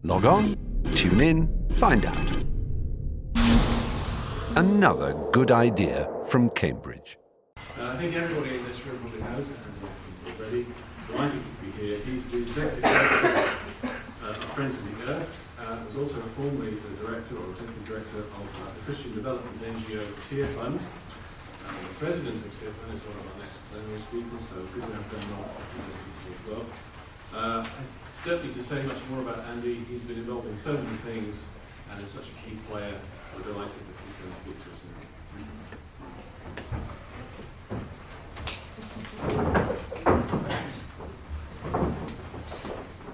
Log on, tune in, find out. Another good idea from Cambridge. I think everybody in this room probably knows Andy Atkins already. Delighted to be here. He's the executive director of Friends of the Earth. Was also formerly the director or executive director of the Christian Development NGO Tier Fund. The president of Tier Fund is one of our next plenary speakers, so good to have them on as well. I don't need to say much more about Andy. He's been involved in so many things and is such a key player. We're delighted that he's going to speak to us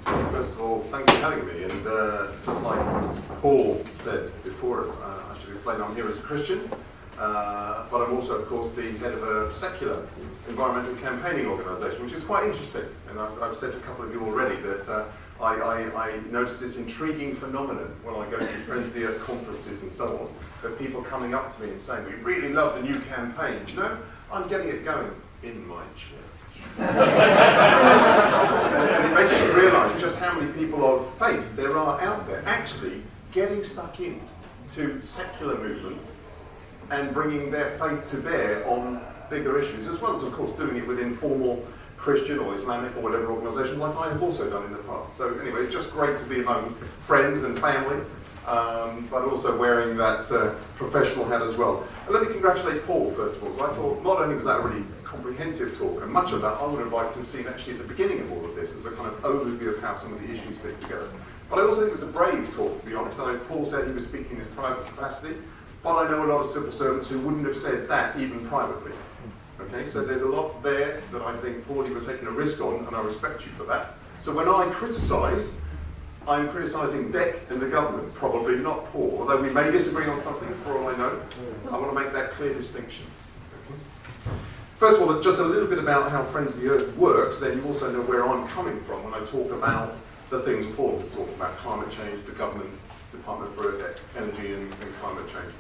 now. First of all, thanks for having me, and just like Paul said before us, I should explain I'm here as a Christian, but I'm also, of course, the head of a secular environmental campaigning organisation, which is quite interesting, and I've said to a couple of you already that I noticed this intriguing phenomenon when I go to Friends of the Earth conferences and so on, of people coming up to me and saying, we really love the new campaign. Do you know, I'm getting it going in my church. And it makes you realise just how many people of faith there are out there actually getting stuck in to secular movements and bringing their faith to bear on bigger issues, as well as, of course, doing it within formal Christian or Islamic or whatever organisation, like I have also done in the past. So anyway, it's just great to be among friends and family, but also wearing that professional hat as well. And let me congratulate Paul, first of all, because I thought not only was that a really comprehensive talk, and much of that I would have liked to have seen actually at the beginning of all of this as a kind of overview of how some of the issues fit together. But I also think it was a brave talk, to be honest. I know Paul said he was speaking in his private capacity, but I know a lot of civil servants who wouldn't have said that even privately. Okay, so there's a lot there that I think, Paul, you were taking a risk on, and I respect you for that. So when I criticise, I'm criticising DEC and the government, probably not Paul, although we may disagree on something for all I know. I want to make that clear distinction. Okay. First of all, just a little bit about how Friends of the Earth works, then you also know where I'm coming from when I talk about the things Paul has talked about, climate change, the government Department for Energy and Climate Change.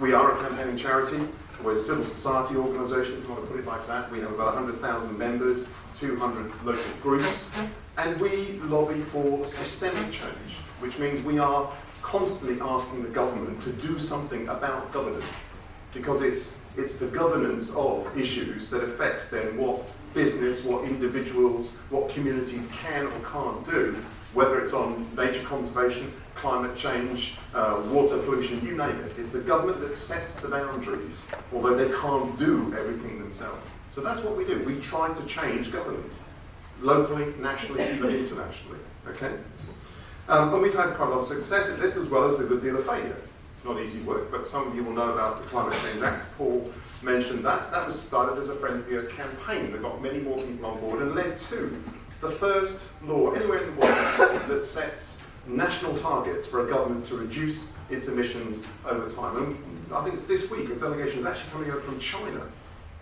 We are a campaigning charity. We're a civil society organisation, if you want to put it like that. We have about 100,000 members, 200 local groups, and we lobby for systemic change, which means we are constantly asking the government to do something about governance, because it's the governance of issues that affects then what business, what individuals, what communities can or can't do, whether it's on nature conservation, climate change, water pollution, you name it. It's the government that sets the boundaries, although they can't do everything themselves. So that's what we do. We try to change governance, locally, nationally, even internationally. Okay? And we've had quite a lot of success at this, as well as a good deal of failure. It's not easy work, but some of you will know about the Climate Change Act. Paul mentioned that. That was started as a Friends of the Earth campaign that got many more people on board and led to the first law anywhere in the world that sets national targets for a government to reduce its emissions over time. And I think it's this week a delegation is actually coming over from China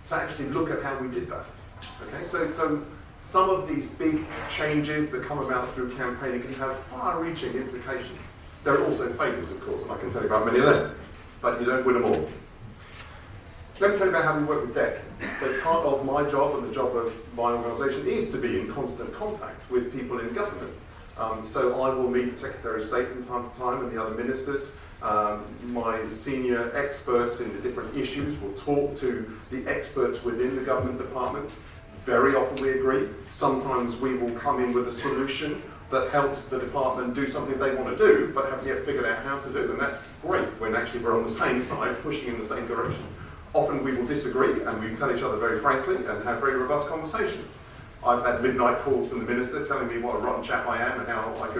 to actually look at how we did that. Okay, so some of these big changes that come about through campaigning can have far-reaching implications. There are also failures, of course, and I can tell you about many of them, but you don't win them all. Let me tell you about how we work with DEC. So part of my job and the job of my organisation is to be in constant contact with people in government. So I will meet the Secretary of State from time to time and the other ministers. My senior experts in the different issues will talk to the experts within the government departments. Very often we agree. Sometimes we will come in with a solution that helps the department do something they want to do, but haven't yet figured out how to do. And that's great when actually we're on the same side, pushing in the same direction. Often we will disagree, and we tell each other very frankly and have very robust conversations. I've had midnight calls from the minister telling me what a rotten chap I am and how I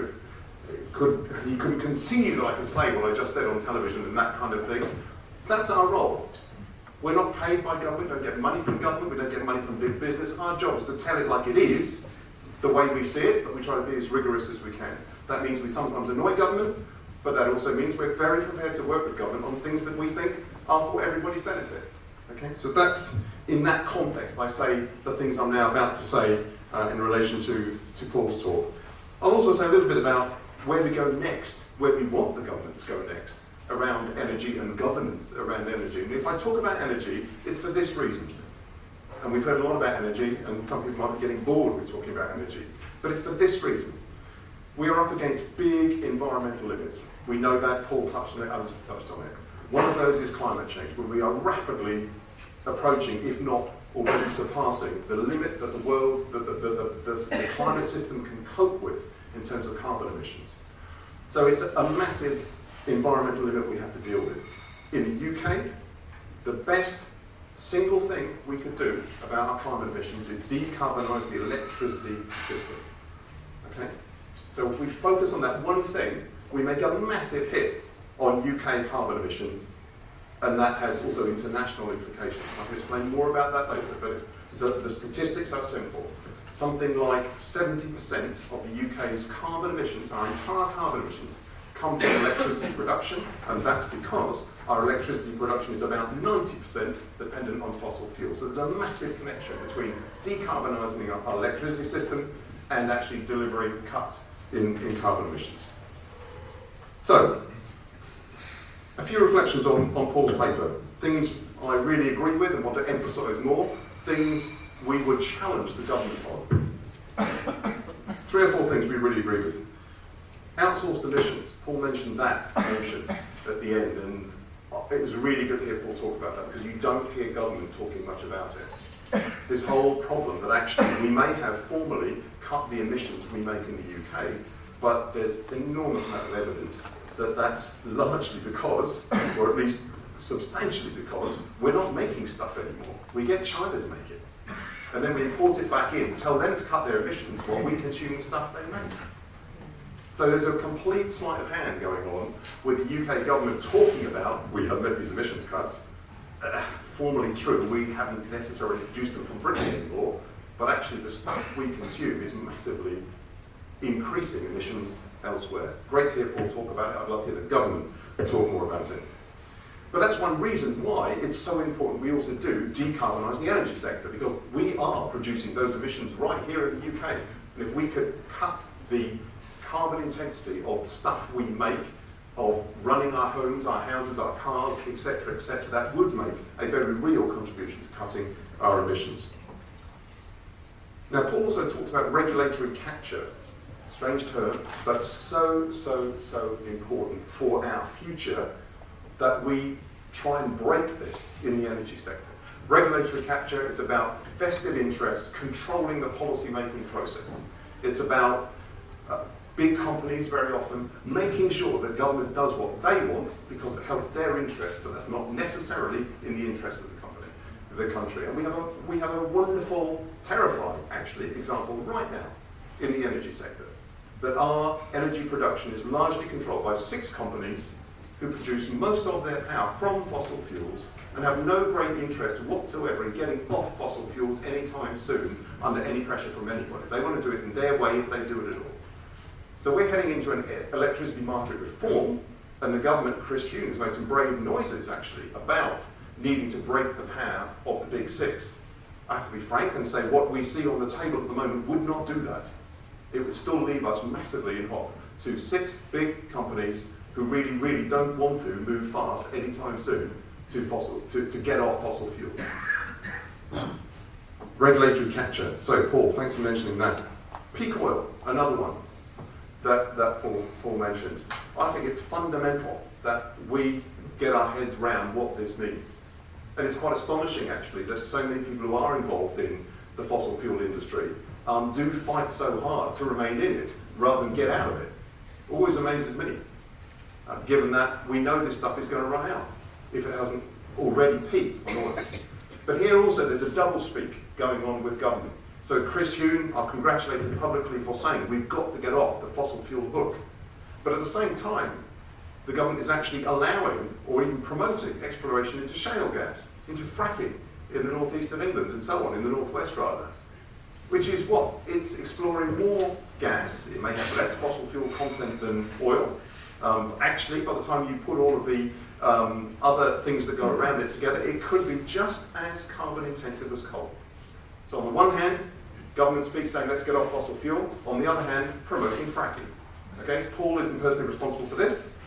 he couldn't conceive that I could say what I just said on television and that kind of thing. That's our role. We're not paid by government, we don't get money from government, we don't get money from big business. Our job is to tell it like it is, the way we see it, but we try to be as rigorous as we can. That means we sometimes annoy government, but that also means we're very prepared to work with government on things that we think are for everybody's benefit. Okay, so that's in that context I say the things I'm now about to say in relation to Paul's talk. I'll also say a little bit about where we go next, where we want the government to go next, around energy and governance around energy. And if I talk about energy, it's for this reason. And we've heard a lot about energy, and some people might be getting bored with talking about energy. But it's for this reason. We are up against big environmental limits. We know that, Paul touched on it, others have touched on it. One of those is climate change, where we are rapidly approaching, if not already surpassing, the limit that the world, the climate system can cope with in terms of carbon emissions. So it's a massive environmental limit we have to deal with. In the UK, the best single thing we could do about our climate emissions is decarbonise the electricity system. Okay? So if we focus on that one thing, we make a massive hit on UK carbon emissions, and that has also international implications. I can explain more about that later, but the statistics are simple. Something like 70% of the UK's carbon emissions, our entire carbon emissions, come from electricity production, and that's because our electricity production is about 90% dependent on fossil fuels. So there's a massive connection between decarbonising our electricity system and actually delivering cuts in carbon emissions. So, a few reflections on Paul's paper. Things I really agree with and want to emphasise more. Things we would challenge the government on. 3 or 4 things we really agree with. Outsourced emissions. Paul mentioned that notion at the end, and it was really good to hear Paul talk about that, because you don't hear government talking much about it. This whole problem that actually we may have formally cut the emissions we make in the UK, but there's an enormous amount of evidence that that's largely because, or at least substantially because, we're not making stuff anymore. We get China to make it. And then we import it back in, tell them to cut their emissions while we consume the stuff they make. So there's a complete sleight of hand going on with the UK government talking about, we have made these emissions cuts, formally true, we haven't necessarily produced them from Britain anymore, but actually the stuff we consume is massively increasing emissions elsewhere. Great to hear Paul talk about it. I'd love to hear the government talk more about it. But that's one reason why it's so important we also do decarbonise the energy sector, because we are producing those emissions right here in the UK. And if we could cut the carbon intensity of the stuff we make, of running our homes, our houses, our cars, etc., that would make a very real contribution to cutting our emissions. Now, Paul also talked about regulatory capture. Strange term, but so important for our future that we try and break this in the energy sector. Regulatory capture, it's about vested interests controlling the policy-making process. It's about big companies very often making sure that government does what they want because it helps their interest, but that's not necessarily in the interest of the country. And we have a wonderful, terrifying, actually, example right now in the energy sector, that our energy production is largely controlled by 6 companies who produce most of their power from fossil fuels and have no great interest whatsoever in getting off fossil fuels anytime soon under any pressure from anybody. They want to do it in their way if they do it at all. So we're heading into an electricity market reform, and the government, Chris Huhne, has made some brave noises actually about needing to break the power of the big 6. I have to be frank and say what we see on the table at the moment would not do that. It would still leave us massively in hot to 6 big companies who really don't want to move fast anytime soon to get off fossil fuels. Regulatory capture. So Paul, thanks for mentioning that. Peak oil, another one that Paul mentioned. I think it's fundamental that we get our heads around what this means. And it's quite astonishing actually that so many people who are involved in the fossil fuel industry do fight so hard to remain in it rather than get out of it. Always amazes me, given that we know this stuff is going to run out if it hasn't already peaked on oil. But here also there's a doublespeak going on with government. So Chris Huhne, I've congratulated him publicly for saying we've got to get off the fossil fuel hook. But at the same time, the government is actually allowing or even promoting exploration into shale gas, into fracking in the northeast of England and so on, in the northwest rather. Which is what? It's exploring more gas. It may have less fossil fuel content than oil. Actually, by the time you put all of the other things that go around it together, it could be just as carbon intensive as coal. So on the one hand, government speaks saying let's get off fossil fuel. On the other hand, promoting fracking. Okay, Paul isn't personally responsible for this.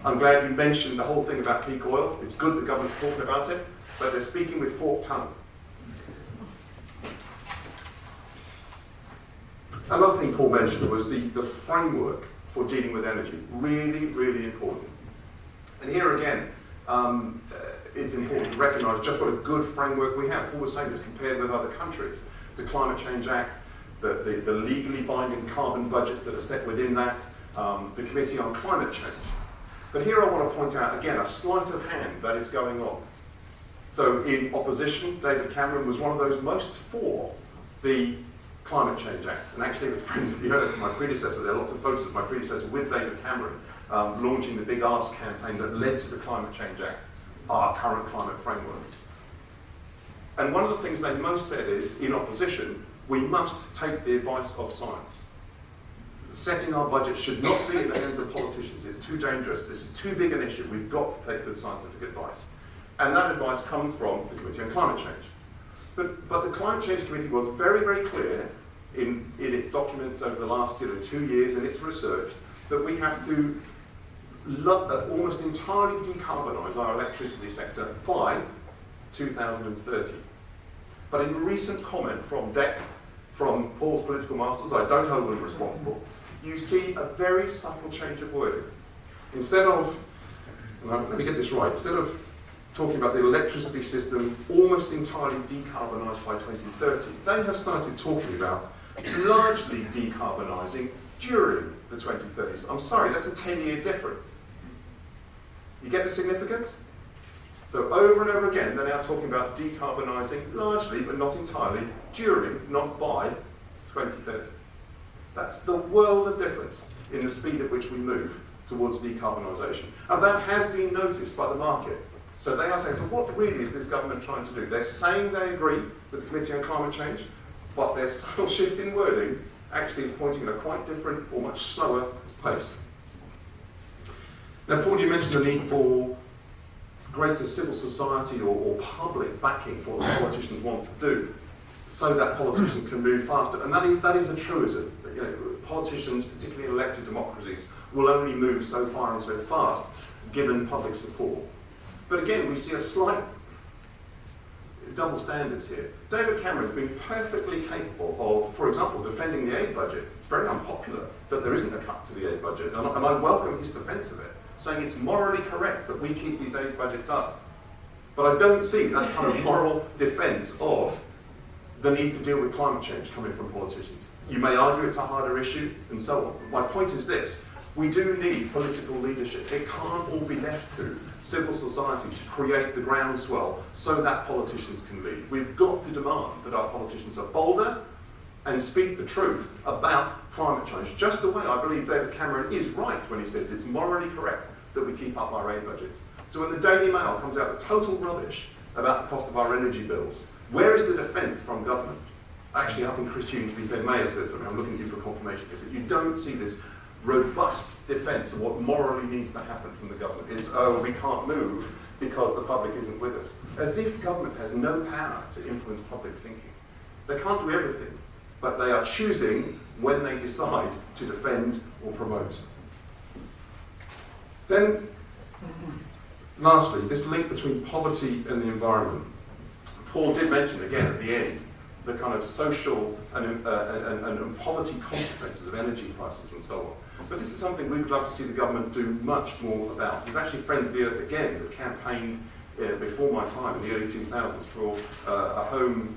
I'm glad you mentioned the whole thing about peak oil. It's good the government's talking about it, but they're speaking with forked tongue. Another thing Paul mentioned was the framework for dealing with energy. Really, really important. And here again, it's important to recognise just what a good framework we have. Paul was saying this compared with other countries. The Climate Change Act, the legally binding carbon budgets that are set within that, the Committee on Climate Change. But here I want to point out again a sleight of hand that is going on. So in opposition, David Cameron was one of those most for the Climate Change Act. And actually it was Friends of the Earth, my predecessor. There are lots of photos of my predecessor with David Cameron launching the Big Ask campaign that led to the Climate Change Act, our current climate framework. And one of the things they most said is, in opposition, we must take the advice of science. Setting our budget should not be in the hands of politicians. It's too dangerous. This is too big an issue. We've got to take good scientific advice. And that advice comes from the Committee on Climate Change. But the Climate Change Committee was very, very clear in its documents over the last 2 years and its research that we have to almost entirely decarbonise our electricity sector by 2030. But in a recent comment from DEC, from Paul's political masters, I don't hold them responsible, you see a very subtle change of wording. Instead of, let me get this right, instead of talking about the electricity system almost entirely decarbonised by 2030, they have started talking about largely decarbonising during the 2030s. I'm sorry, that's a 10-year difference. You get the significance? So over and over again, they're now talking about decarbonising largely, but not entirely, during, not by, 2030. That's the world of difference in the speed at which we move towards decarbonisation. And that has been noticed by the market. So they are saying, so what really is this government trying to do? They're saying they agree with the Committee on Climate Change, but their subtle shift in wording actually is pointing at a quite different or much slower pace. Now, Paul, you mentioned the need for greater civil society or public backing for what the politicians want to do, so that politicians can move faster. And that is a truism. You know, politicians, particularly in elected democracies, will only move so far and so fast given public support. But again, we see a slight double standards here. David Cameron's been perfectly capable of, for example, defending the aid budget. It's very unpopular that there isn't a cut to the aid budget, and I welcome his defence of it, saying it's morally correct that we keep these aid budgets up. But I don't see that kind of moral defence of the need to deal with climate change coming from politicians. You may argue it's a harder issue, and so on. My point is this. We do need political leadership. It can't all be left to civil society to create the groundswell so that politicians can lead. We've got to demand that our politicians are bolder and speak the truth about climate change, just the way I believe David Cameron is right when he says it's morally correct that we keep up our aid budgets. So when the Daily Mail comes out with total rubbish about the cost of our energy bills, where is the defence from government? Actually, I think Chris Hume, to be fair, may have said something. I'm looking at you for confirmation here, but you don't see this robust defence of what morally needs to happen from the government. It's, oh, we can't move because the public isn't with us. As if government has no power to influence public thinking. They can't do everything, but they are choosing when they decide to defend or promote. Then, lastly, this link between poverty and the environment. Paul did mention again at the end the kind of social and poverty consequences of energy prices and so on. But this is something we would love to see the government do much more about. There's actually Friends of the Earth again that campaigned before my time in the early 2000s for a home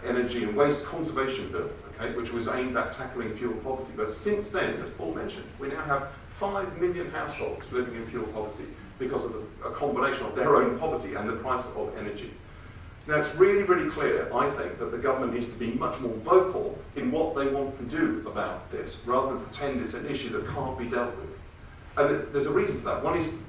energy and waste conservation bill, okay, which was aimed at tackling fuel poverty. But since then, as Paul mentioned, we now have 5 million households living in fuel poverty because of a combination of their own poverty and the price of energy. Now, it's really, really clear, I think, that the government needs to be much more vocal in what they want to do about this, rather than pretend it's an issue that can't be dealt with. And there's a reason for that. One is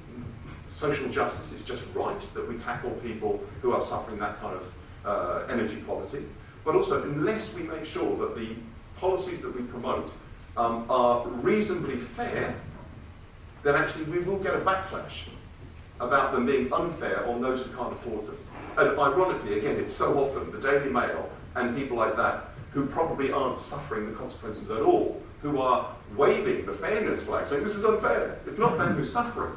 social justice. It's just right that we tackle people who are suffering that kind of energy poverty. But also, unless we make sure that the policies that we promote are reasonably fair, then actually we will get a backlash about them being unfair on those who can't afford them. And ironically, again, it's so often the Daily Mail and people like that who probably aren't suffering the consequences at all, who are waving the fairness flag, saying this is unfair. It's not them who's suffering,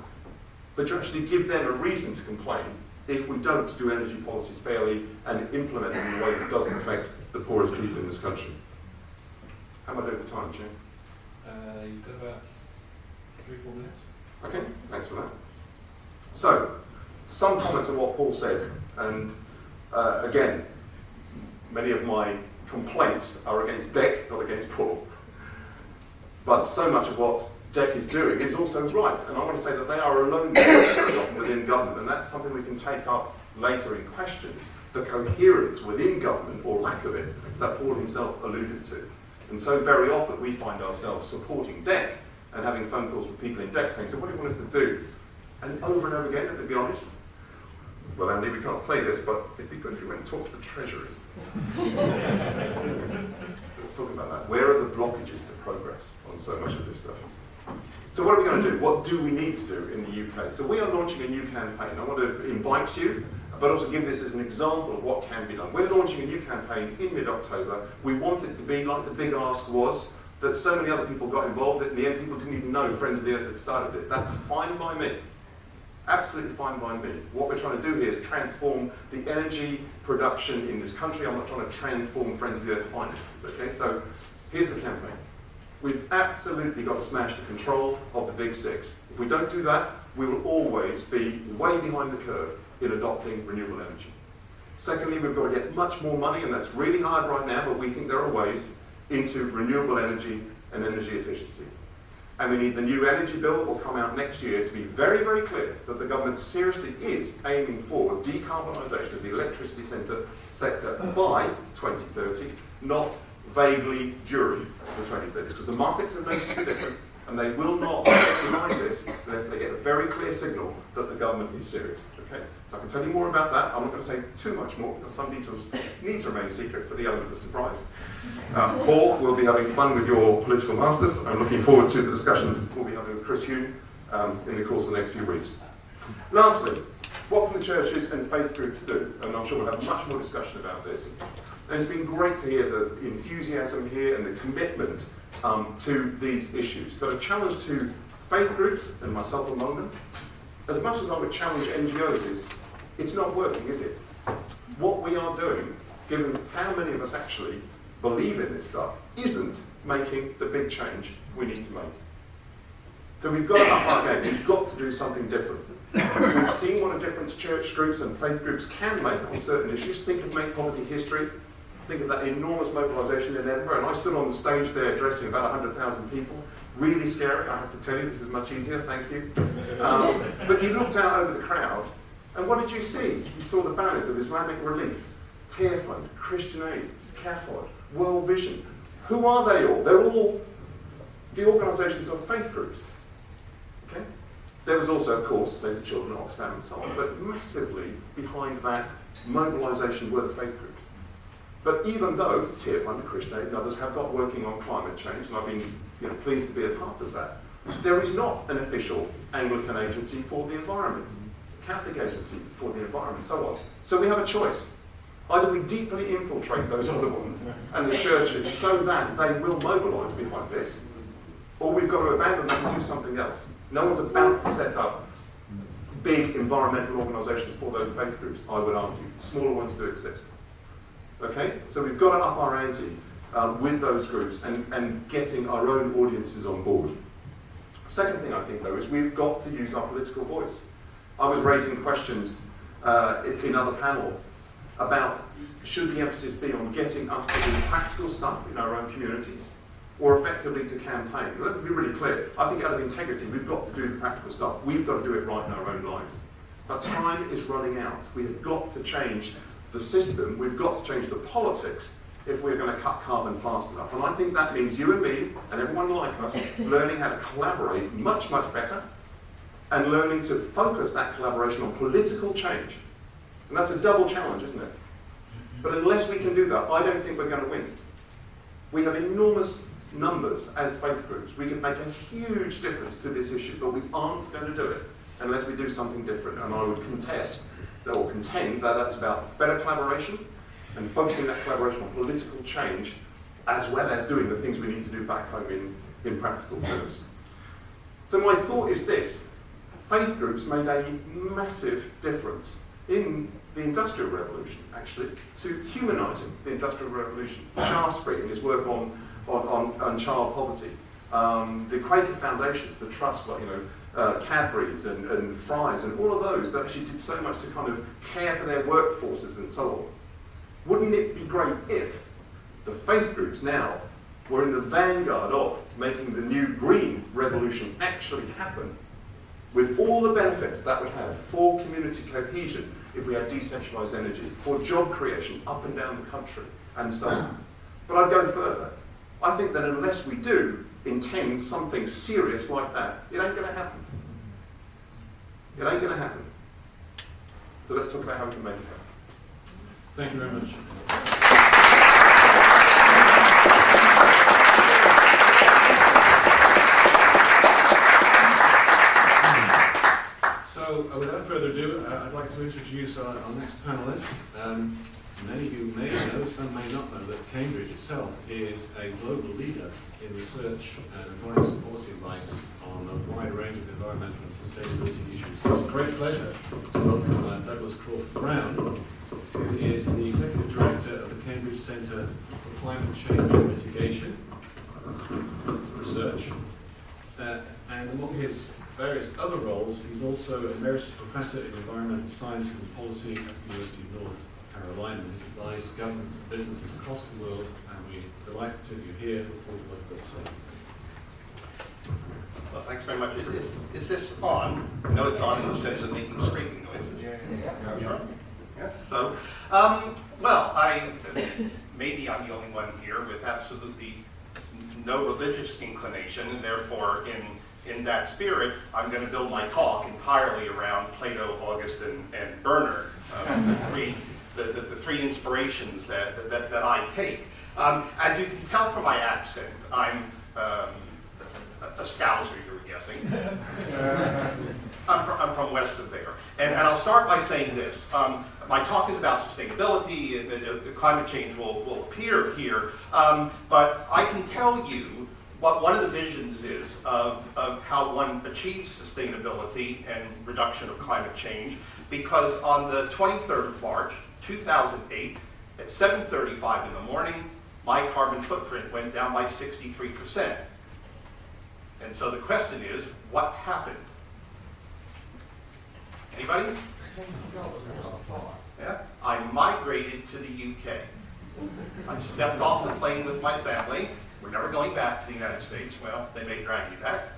but you actually give them a reason to complain if we don't do energy policies fairly and implement them in a way that doesn't affect the poorest people in this country. How am I doing for time, Chair? You've got about 3-4 minutes. Okay, thanks for that. So, some comments on what Paul said, and again, many of my complaints are against DEC, not against Paul. But so much of what DEC is doing is also right, and I want to say that they are alone very often within government, and that's something we can take up later in questions, the coherence within government, or lack of it, that Paul himself alluded to. And so very often we find ourselves supporting DEC and having phone calls with people in DEC saying, so what do you want us to do? And over again, and to be honest, well, Andy, we can't say this, but it'd be good if you went and talked to the Treasury. Let's talk about that. Where are the blockages to progress on so much of this stuff? So what are we going to do? What do we need to do in the UK? So we are launching a new campaign. I want to invite you, but also give this as an example of what can be done. We're launching a new campaign in mid-October. We want it to be like the big ask was, that so many other people got involved in the end, people didn't even know Friends of the Earth had started it. That's fine by me. Absolutely fine by me. What we're trying to do here is transform the energy production in this country. I'm not trying to transform Friends of the Earth finances, okay? So here's the campaign. We've absolutely got to smash the control of the big six. If we don't do that, we will always be way behind the curve in adopting renewable energy. Secondly, we've got to get much more money, and that's really hard right now, but we think there are ways into renewable energy and energy efficiency. And we need the new energy bill that will come out next year to be very, very clear that the government seriously is aiming for decarbonisation of the electricity sector by 2030, not vaguely during the 2030s, because the markets have noticed the difference, and they will not get behind this unless they get a very clear signal that the government is serious. Okay? So I can tell you more about that. I'm not going to say too much more, because some details need to remain secret for the element of surprise. Paul will be having fun with your political masters. I'm looking forward to the discussions we'll be having with Chris Hume in the course of the next few weeks. Lastly, what can the churches and faith groups do? And I'm sure we'll have much more discussion about this. And it's been great to hear the enthusiasm here and the commitment to these issues. Got a challenge to faith groups, and myself among them. As much as I would challenge NGOs, is it's not working, is it? What we are doing, given how many of us actually believe in this stuff, isn't making the big change we need to make. So we've got to up our game. We've got to do something different. We've seen what a difference church groups and faith groups can make on certain issues. Think of Make Poverty History. Think of that enormous mobilisation in Edinburgh. And I stood on the stage there addressing about 100,000 people. Really scary, I have to tell you. This is much easier, thank you. But you looked out over the crowd, and what did you see? You saw the banners of Islamic Relief, Tear Fund, Christian Aid, CAFOD, World Vision. Who are they all? They're all the organisations of faith groups. Okay? There was also, of course, Save the Children, Oxfam and so on, but massively behind that mobilisation were the faith groups. But even though Tear Fund, Christian Aid and others have got working on climate change, and I've been pleased to be a part of that, there is not an official Anglican agency for the environment, Catholic agency for the environment, so on. So we have a choice. Either we deeply infiltrate those other ones and the churches so that they will mobilise behind this, or we've got to abandon them and do something else. No one's about to set up big environmental organisations for those faith groups, I would argue. Smaller ones do exist. Okay? So we've got to up our ante with those groups and getting our own audiences on board. Second thing I think, though, is we've got to use our political voice. I was raising questions in other panels about should the emphasis be on getting us to do practical stuff in our own communities, or effectively to campaign. Let me be really clear. I think out of integrity, we've got to do the practical stuff. We've got to do it right in our own lives. But time is running out. We have got to change the system. We've got to change the politics if we're going to cut carbon fast enough. And I think that means you and me, and everyone like us, learning how to collaborate much, much better, and learning to focus that collaboration on political change. And that's a double challenge, isn't it? But unless we can do that, I don't think we're going to win. We have enormous numbers as faith groups. We can make a huge difference to this issue, but we aren't going to do it unless we do something different. And I would contend that that's about better collaboration and focusing that collaboration on political change, as well as doing the things we need to do back home in practical terms. So my thought is this: faith groups made a massive difference in the Industrial Revolution, actually, to humanising the Industrial Revolution. Shaftesbury, in his work on on child poverty. The Quaker foundations, the trusts like Cadbury's and Fry's and all of those that actually did so much to kind of care for their workforces and so on. Wouldn't it be great if the faith groups now were in the vanguard of making the new green revolution actually happen, with all the benefits that would have for community cohesion if we had decentralised energy, for job creation up and down the country, and so on. But I'd go further. I think that unless we do intend something serious like that, it ain't going to happen. It ain't going to happen. So let's talk about how we can make it happen. Thank you very much. So, without further ado, I'd like to introduce our next panellist. Many of you may know, some may not know, that Cambridge itself is a global leader in research and advice, policy advice on a wide range of environmental and sustainability issues. So it's a great pleasure to welcome Douglas Crawford-Brown, who is the Executive Director of the Cambridge Centre for Climate Change and Mitigation Research. And among his various other roles, he's also Emeritus Professor in Environmental Sciences and Policy at the University of North Carolina. He's advised governments and businesses across the world, and we're delighted to have you here. Look forward to what you've got to say. Well, thanks very much. Is this on? No, it's on in the sense of making scraping noises. Yeah. Sure. Yes. So, maybe I'm the only one here with absolutely no religious inclination, and therefore, in that spirit, I'm going to build my talk entirely around Plato, Augustine, and Bernard, the three inspirations that I take. As you can tell from my accent, I'm a Scouser, you were guessing. I'm from west of there. And I'll start by saying this. My talk is about sustainability, and climate change will appear here, but I can tell you what one of the visions is of how one achieves sustainability and reduction of climate change, because on the 23rd of March, 2008, at 7:35 in the morning, my carbon footprint went down by 63%. And so the question is, what happened? Anybody? Yeah? I migrated to the UK. I stepped off the plane with my family. We're never going back to the United States. Well, they may drag me back,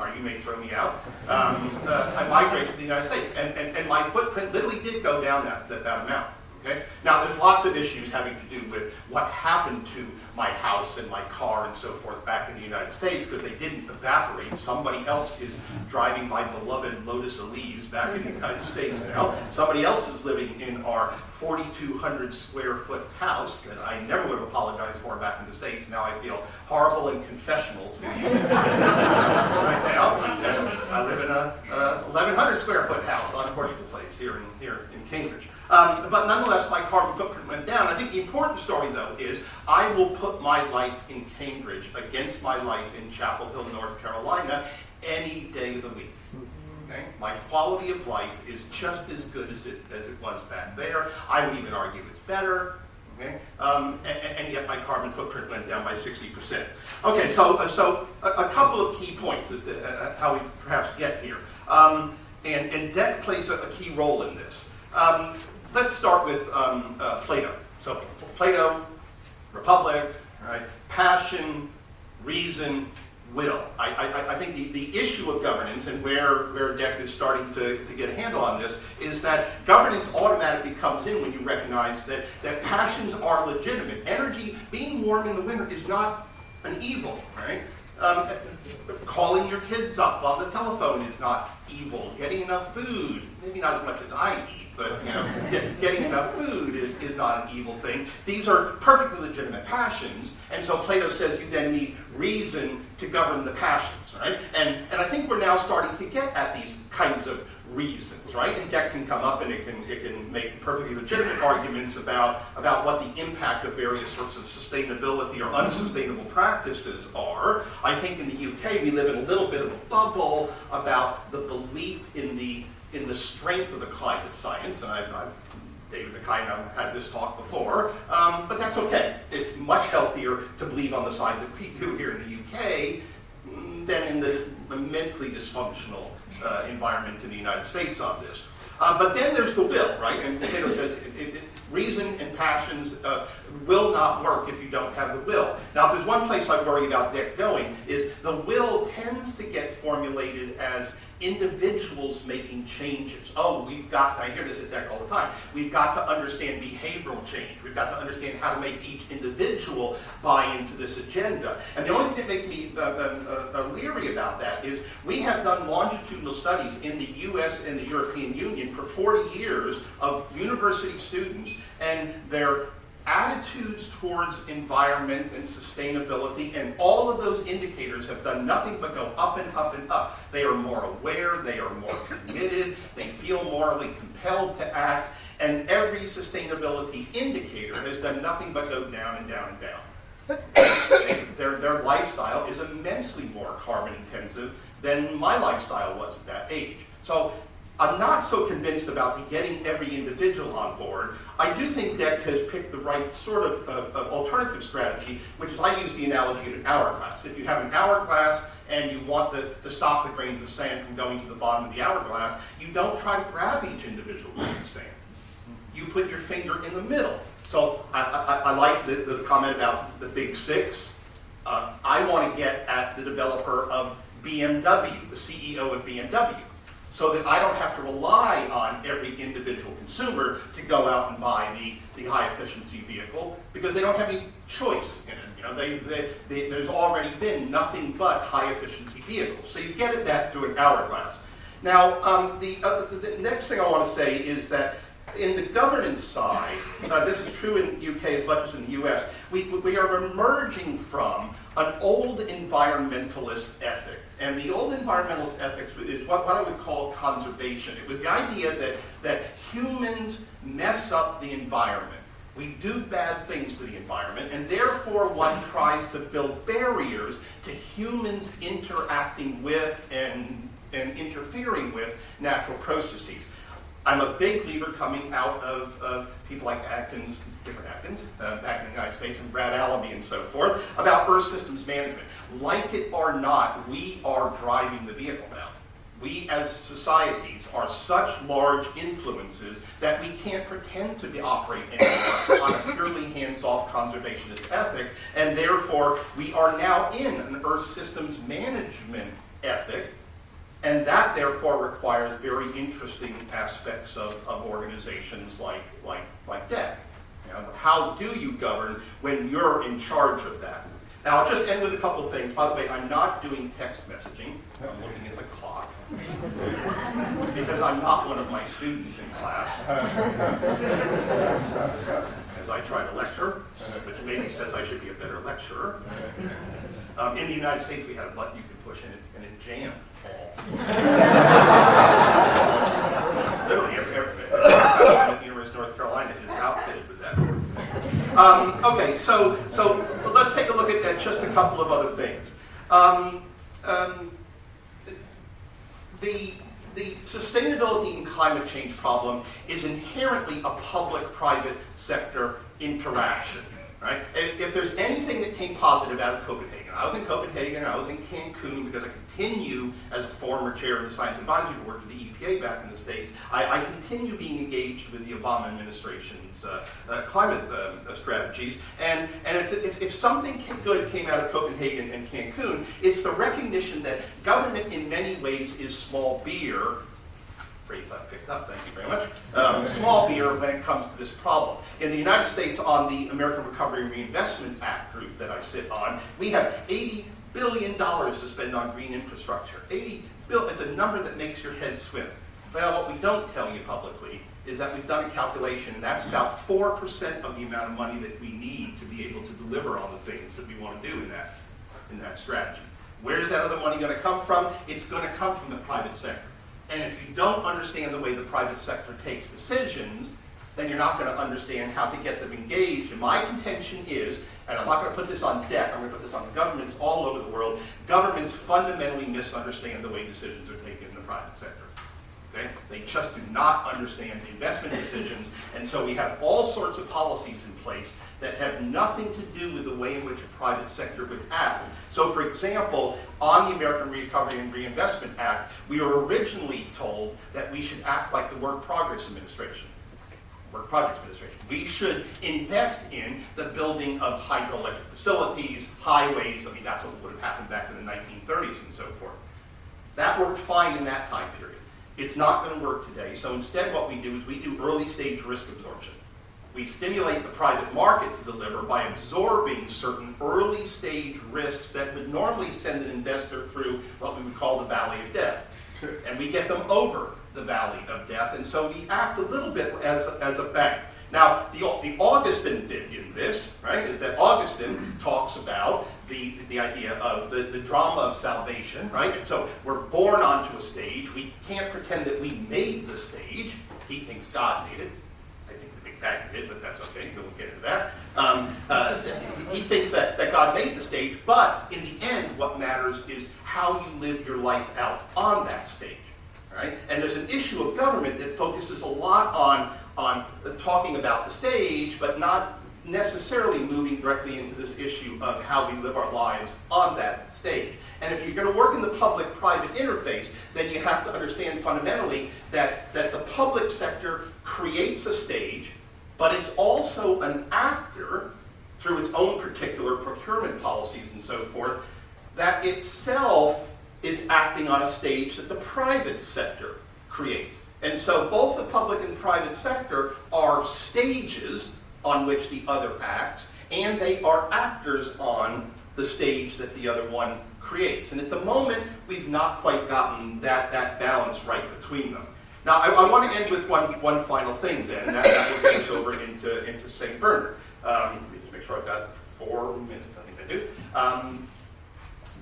or you may throw me out. I migrated to the United States, and my footprint literally did go down that amount. Okay? Now, there's lots of issues having to do with what happened to my house and my car and so forth back in the United States, because they didn't evaporate. Somebody else is driving my beloved Lotus Elise back in the United States now. Somebody else is living in our 4,200 square foot house that I never would have apologized for back in the States. Now I feel horrible and confessional to you right now. And I live in a 1,100 square foot house on Portugal Place here in Cambridge. But nonetheless, my carbon footprint went down. I think the important story, though, is I will put my life in Cambridge against my life in Chapel Hill, North Carolina, any day of the week. Okay? My quality of life is just as good as it was back there. I would even argue it's better. Okay? And yet my carbon footprint went down by 60%. Okay, so a couple of key points as to how we perhaps get here. And debt plays a key role in this. Let's start with Plato. So Plato, Republic, right? Passion, reason, will. I think the issue of governance, and where Deck is starting to get a handle on this, is that governance automatically comes in when you recognize that passions are legitimate. Energy, being warm in the winter, is not an evil, right? Calling your kids up on the telephone is not evil. Getting enough food, maybe not as much as I eat, but getting enough food is not an evil thing. These are perfectly legitimate passions, and so Plato says you then need reason to govern the passions, right? And I think we're now starting to get at these kinds of reasons, right? And Deck can come up and it can make perfectly legitimate arguments about what the impact of various sorts of sustainability or unsustainable practices are. I think in the UK we live in a little bit of a bubble about the belief in the strength of the climate science, and I've David and I have had this talk before, but that's okay. It's much healthier to believe on the side that we do here in the UK than in the immensely dysfunctional environment in the United States on this. But then there's the will, right? And Plato says reason and passions will not work if you don't have the will. Now, if there's one place I worry about Dick going, is the will tends to get formulated as individuals making changes. Oh, I hear this at Dick all the time, we've got to understand behavioral change. We've got to understand how to make each individual buy into this agenda. And the only thing that makes me leery about that is we have done longitudinal studies in the US and the European Union for 40 years of university students and their attitudes towards environment and sustainability, and all of those indicators have done nothing but go up and up and up. They are more aware, they are more committed, they feel morally compelled to act, and every sustainability indicator has done nothing but go down and down and down. Their lifestyle is immensely more carbon intensive than my lifestyle was at that age. So I'm not so convinced about getting every individual on board. I do think Dick has picked the right sort of alternative strategy, which is, I use the analogy of an hourglass. If you have an hourglass and you want to stop the grains of sand from going to the bottom of the hourglass, you don't try to grab each individual grain of sand. You put your finger in the middle. So I like the comment about the big six. I want to get at the developer of BMW, the CEO of BMW, so that I don't have to rely on every individual consumer to go out and buy the high-efficiency vehicle, because they don't have any choice in it. You know, there's already been nothing but high-efficiency vehicles. So you get at that through an hourglass. Now, the next thing I want to say is that in the governance side, this is true in UK as much as in the US, we are emerging from an old environmentalist ethic. And the old environmentalist ethics is what I would call conservation. It was the idea that humans mess up the environment. We do bad things to the environment, and therefore one tries to build barriers to humans interacting with and interfering with natural processes. I'm a big believer, coming out of people like Atkins, different Atkins, back in the United States, and Brad Allenby and so forth, about Earth systems management. Like it or not, we are driving the vehicle now. We as societies are such large influences that we can't pretend to operate anymore on a purely hands-off conservationist ethic, and therefore we are now in an Earth systems management ethic. And that, therefore, requires very interesting aspects of organizations like DEC. You know, how do you govern when you're in charge of that? Now, I'll just end with a couple of things. By the way, I'm not doing text messaging. I'm looking at the clock. Because I'm not one of my students in class. As I try to lecture, which maybe says I should be a better lecturer. In the United States, we had a button you could push and it jammed. Literally, every University of North Carolina is outfitted with that. Okay, so let's take a look at just a couple of other things. The sustainability and climate change problem is inherently a public-private sector interaction. Right? If there's anything that came positive out of Copenhagen, I was in Copenhagen, I was in Cancun, because I continue, as a former chair of the Science Advisory Board for the EPA back in the States, I continue being engaged with the Obama administration's climate strategies. And if something good came out of Copenhagen and Cancun, it's the recognition that government in many ways is small beer. Phrase I've picked up, thank you very much. Small beer when it comes to this problem. In the United States, on the American Recovery and Reinvestment Act group that I sit on, we have $80 billion to spend on green infrastructure. $80 billion, it's a number that makes your head swim. Well, what we don't tell you publicly is that we've done a calculation, and that's about 4% of the amount of money that we need to be able to deliver on the things that we want to do in that strategy. Where's that other money going to come from? It's going to come from the private sector. And if you don't understand the way the private sector takes decisions, then you're not going to understand how to get them engaged. And my contention is, and I'm not going to put this on DEC, I'm going to put this on governments all over the world, governments fundamentally misunderstand the way decisions are taken in the private sector. Okay? They just do not understand investment decisions, and so we have all sorts of policies in place that have nothing to do with the way in which a private sector would act. So for example, on the American Recovery and Reinvestment Act, we were originally told that we should act like the Work Progress Administration. Work Project Administration. We should invest in the building of hydroelectric facilities, highways. I mean, that's what would have happened back in the 1930s and so forth. That worked fine in that time period. It's not going to work today. So instead what we do is we do early stage risk absorption. We stimulate the private market to deliver by absorbing certain early stage risks that would normally send an investor through what we would call the valley of death. And we get them over the valley of death, and so we act a little bit as a bank. Now, the Augustine bit in this, right, is that Augustine talks about the idea of the drama of salvation, right? And so we're born onto a stage. We can't pretend that we made the stage. He thinks God made it. I think the Big Bang did, but that's okay. We won't get into that. He thinks that God made the stage, but in the end, what matters is how you live your life out on that stage. Right? And there's an issue of government that focuses a lot on talking about the stage, but not necessarily moving directly into this issue of how we live our lives on that stage. And if you're going to work in the public-private interface, then you have to understand fundamentally that the public sector creates a stage, but it's also an actor through its own particular procurement policies and so forth, that itself is acting on a stage that the private sector creates. And so both the public and private sector are stages on which the other acts, and they are actors on the stage that the other one creates. And at the moment, we've not quite gotten that balance right between them. Now, I want to end with one final thing then, and that will get us over into St. Bernard. Let me just make sure I've got 4 minutes, I think I do.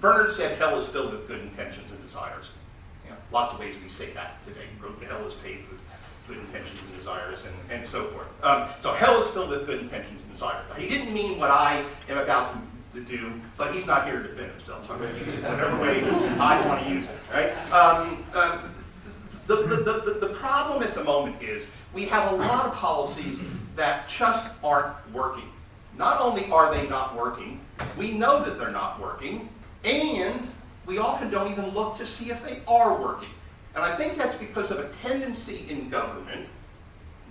Bernard said hell is filled with good intentions and desires. You know, lots of ways we say that today. The hell is paved with good intentions and desires and so forth. So hell is filled with good intentions and desires. He didn't mean what I am about to do, but he's not here to defend himself, so I'm going to use it whatever way I want to use it. Right? The problem at the moment is we have a lot of policies that just aren't working. Not only are they not working, we know that they're not working, and we often don't even look to see if they are working. And I think that's because of a tendency in government,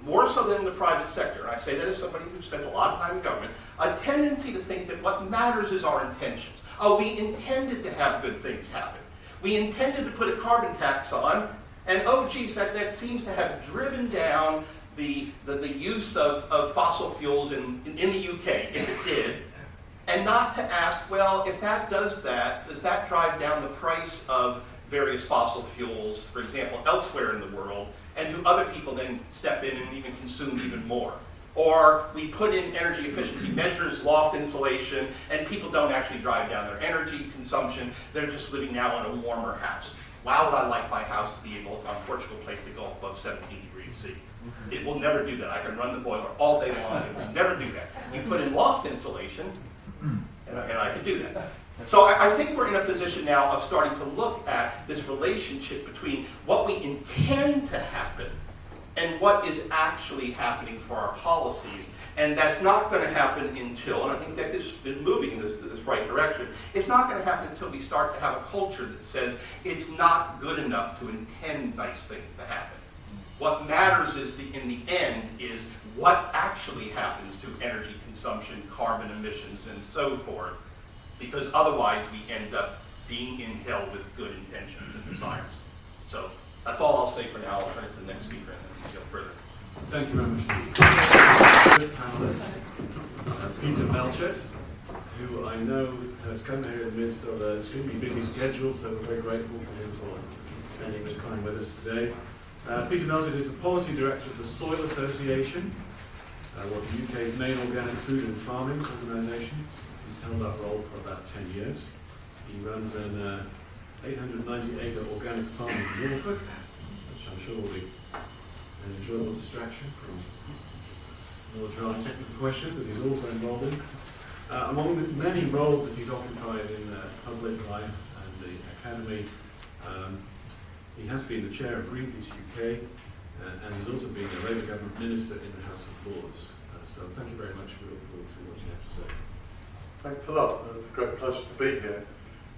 more so than in the private sector, and I say that as somebody who spent a lot of time in government, a tendency to think that what matters is our intentions. Oh, we intended to have good things happen. We intended to put a carbon tax on, and oh geez, that seems to have driven down the use of fossil fuels in the UK, if it did. And not to ask, well, if that does that drive down the price of various fossil fuels, for example, elsewhere in the world, and do other people then step in and even consume even more? Or we put in energy efficiency measures, loft insulation, and people don't actually drive down their energy consumption, they're just living now in a warmer house. Why would I like my house to be able, on Portugal Place, to go above 17 degrees C? It will never do that. I can run the boiler all day long, it will never do that. You put in loft insulation, and I can do that. So I think we're in a position now of starting to look at this relationship between what we intend to happen and what is actually happening for our policies. And that's not going to happen until, and I think that is moving in this right direction, it's not going to happen until we start to have a culture that says it's not good enough to intend nice things to happen. What matters is, in the end, is what actually happens to energy consumption, carbon emissions, and so forth, because otherwise we end up being in hell with good intentions and desires. So that's all I'll say for now. I'll turn it to the next speaker and then we can go further. Thank you very much. Panelist, Peter Melchett, who I know has come here in the midst of a extremely busy schedule, so we're very grateful to him for spending this time with us today. Peter Melchett is the Policy Director of the Soil Association, one of the UK's main organic food and farming organisations. He's held that role for about 10 years. He runs an 890-acre organic farm in Norfolk, which I'm sure will be an enjoyable distraction from more dry technical questions that he's also involved in. Among the many roles that he's occupied in public life and the academy, He has been the chair of Greenpeace UK and has also been a Labour government minister in the House of Lords. So thank you very much. We look forward to what you have to say. Thanks a lot. It's a great pleasure to be here.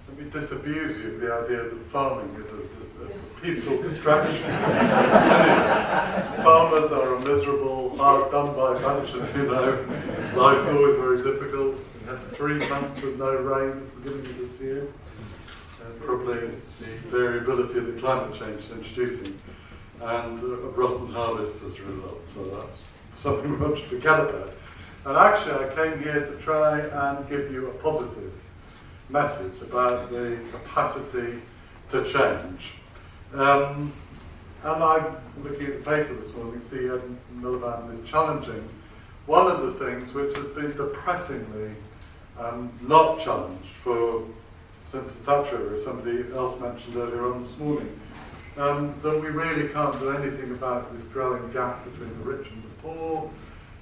Let me disabuse you of the idea that farming is a peaceful distraction. Farmers are a miserable, hard done by bunch, as you know. Life's always very difficult. We had 3 months with no rain at the beginning of this year. Probably the variability that climate change is introducing, and a rotten harvest as a result. So that's something we want to forget about. And actually, I came here to try and give you a positive message about the capacity to change. And I'm looking at the paper this morning, see Miliband is challenging one of the things which has been depressingly not challenged since the Thatcher era, as somebody else mentioned earlier on this morning, that we really can't do anything about this growing gap between the rich and the poor.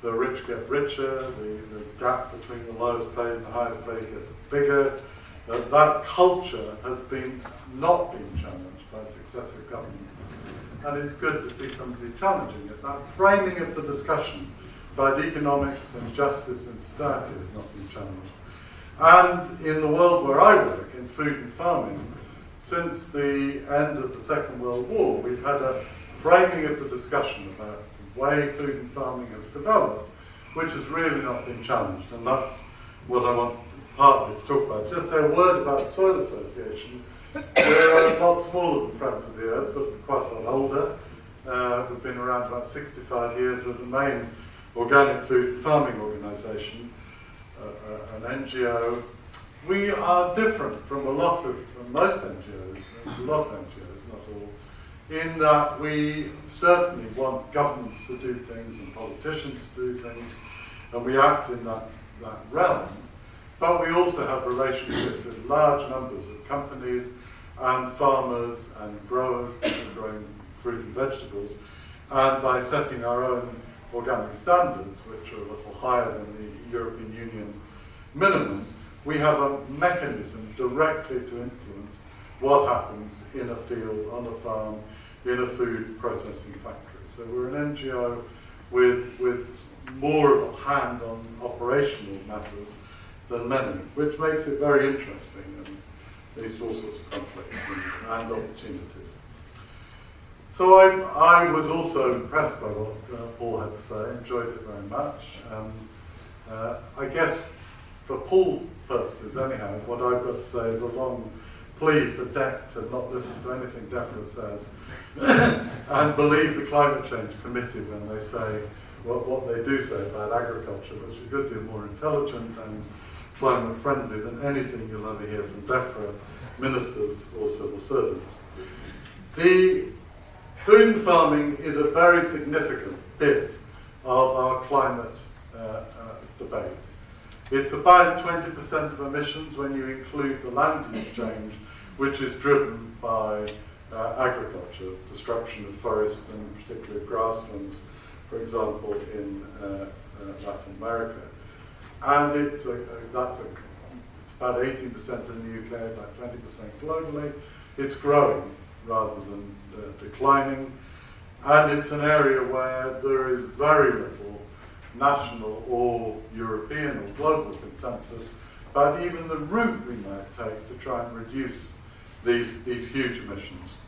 The rich get richer, the gap between the lowest paid and the highest paid gets bigger. That culture has not been challenged by successive governments. And it's good to see somebody challenging it. That framing of the discussion about economics and justice in society has not been challenged. And in the world where I work, in food and farming, since the end of the Second World War, we've had a framing of the discussion about the way food and farming has developed, which has really not been challenged. And that's what I want partly to talk about. Just say a word about the Soil Association. We're a lot smaller than Friends of the Earth, but quite a lot older. We've been around about 65 years. We're the main organic food and farming organisation, an NGO. We are different from most NGOs, a lot of NGOs, not all, in that we certainly want governments to do things and politicians to do things, and we act in that realm. But we also have relationships with large numbers of companies and farmers and growers, people growing fruit and vegetables, and by setting our own organic standards, which are a little higher than the European Union minimum, we have a mechanism directly to influence what happens in a field, on a farm, in a food processing factory. So we're an NGO with more of a hand on operational matters than many, which makes it very interesting and leads to all sorts of conflicts and opportunities. So I was also impressed by what Paul had to say, enjoyed it very much. I guess for Paul's purposes anyhow, what I've got to say is a long plea for DEC to not listen to anything DEFRA says and believe the Climate Change Committee when they say what they do say about agriculture, which is a good deal more intelligent and climate friendly than anything you'll ever hear from DEFRA ministers or civil servants. The food and farming is a very significant bit of our climate debate. It's about 20% of emissions when you include the land use change, which is driven by agriculture, destruction of forest and particularly of grasslands, for example, in Latin America. And it's about 18% in the UK, about 20% globally. It's growing rather than declining. And it's an area where there is very little national or European or global consensus about even the route we might take to try and reduce these huge emissions.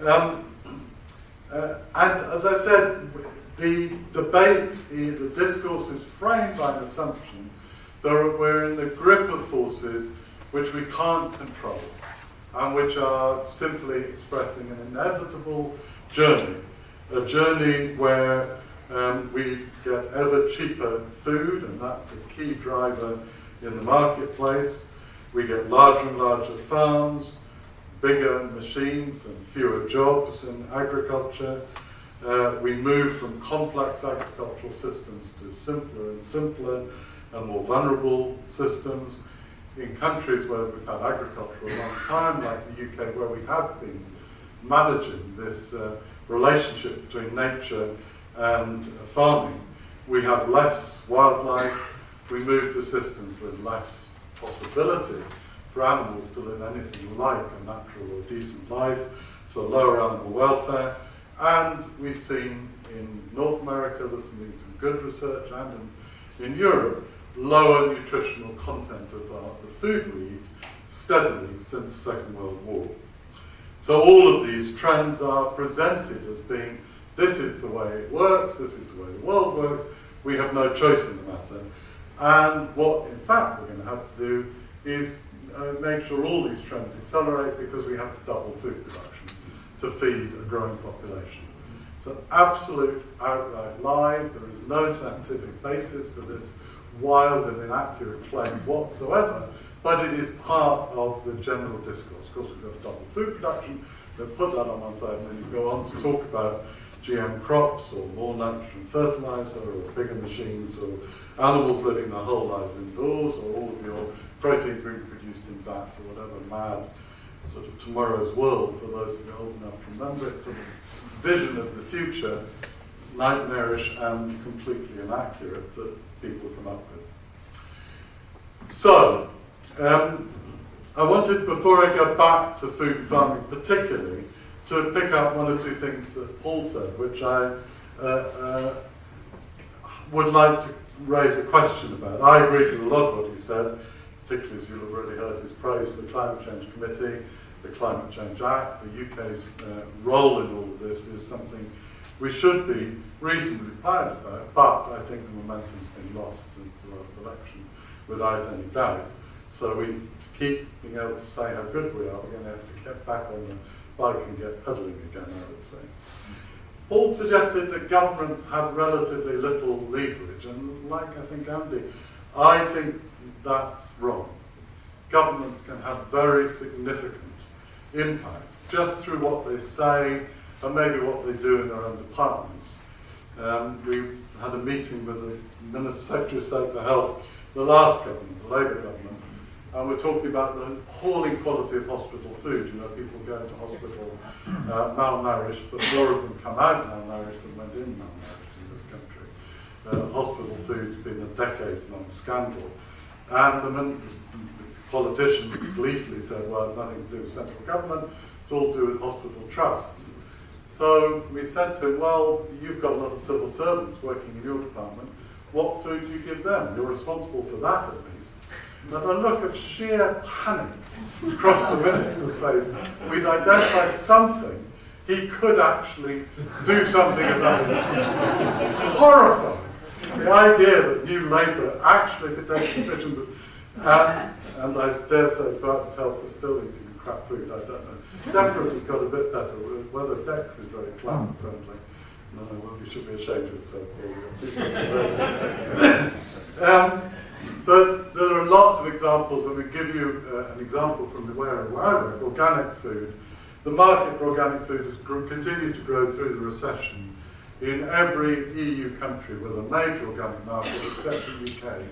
And as I said, the debate, the discourse is framed by an assumption that we're in the grip of forces which we can't control and which are simply expressing an inevitable journey, a journey where we get ever cheaper food, and that's a key driver in the marketplace. We get larger and larger farms, bigger machines and fewer jobs in agriculture. We move from complex agricultural systems to simpler and simpler and more vulnerable systems. In countries where we've had agriculture a long time, like the UK, where we have been managing this relationship between nature and farming, we have less wildlife, we move to systems with less possibility for animals to live anything like a natural or decent life, so lower animal welfare. And we've seen in North America, there's been some good research, and in Europe, lower nutritional content of the food we eat steadily since the Second World War. So all of these trends are presented as being, this is the way it works, this is the way the world works, we have no choice in the matter. And what, in fact, we're going to have to do is make sure all these trends accelerate, because we have to double food production to feed a growing population. It's an absolute outright lie. There is no scientific basis for this wild and inaccurate claim whatsoever, but it is part of the general discourse. Of course, we've got to double food production, then put that on one side, and then you go on to talk about GM crops, or more nitrogen fertilizer, or bigger machines, or animals living their whole lives indoors, or all of your protein being produced in vats, or whatever mad sort of tomorrow's world, for those who are old enough to remember it, sort of vision of the future, nightmarish and completely inaccurate, that people come up with. So, I wanted, before I go back to food and farming particularly, to pick up one or two things that Paul said, which I would like to raise a question about. I agree with a lot of what he said, particularly as you'll have already heard his praise for the Climate Change Committee, the Climate Change Act. The UK's role in all of this is something we should be reasonably proud about, but I think the momentum's been lost since the last election, without any doubt. So we keep being able to say how good we are, we're going to have to get back on the bike and get pedaling again, I would say. Paul suggested that governments have relatively little leverage, and like I think Andy, I think that's wrong. Governments can have very significant impacts just through what they say and maybe what they do in their own departments. We had a meeting with the Secretary of State for Health, the last government, the Labour government, and we're talking about the appalling quality of hospital food. You know, people go into hospital malnourished, but more of them come out malnourished than went in malnourished in this country. Hospital food's been a decades-long scandal. And the politician gleefully said, well, it's nothing to do with central government, it's all to do with hospital trusts. So we said to him, well, you've got a lot of civil servants working in your department, what food do you give them? You're responsible for that at least. And a look of sheer panic across the minister's face. We'd identified something he could actually do something about it. Horrifying. The idea that New Labour actually could take a decision, and I dare say Department of Health is still eating crap food, I don't know. Deference has got a bit better, whether Dex is very climate friendly. No, well, we should be ashamed of itself. But there are lots of examples, and we give you an example from where I work, organic food. The market for organic food has continued to grow through the recession in every EU country with a major organic market except the UK.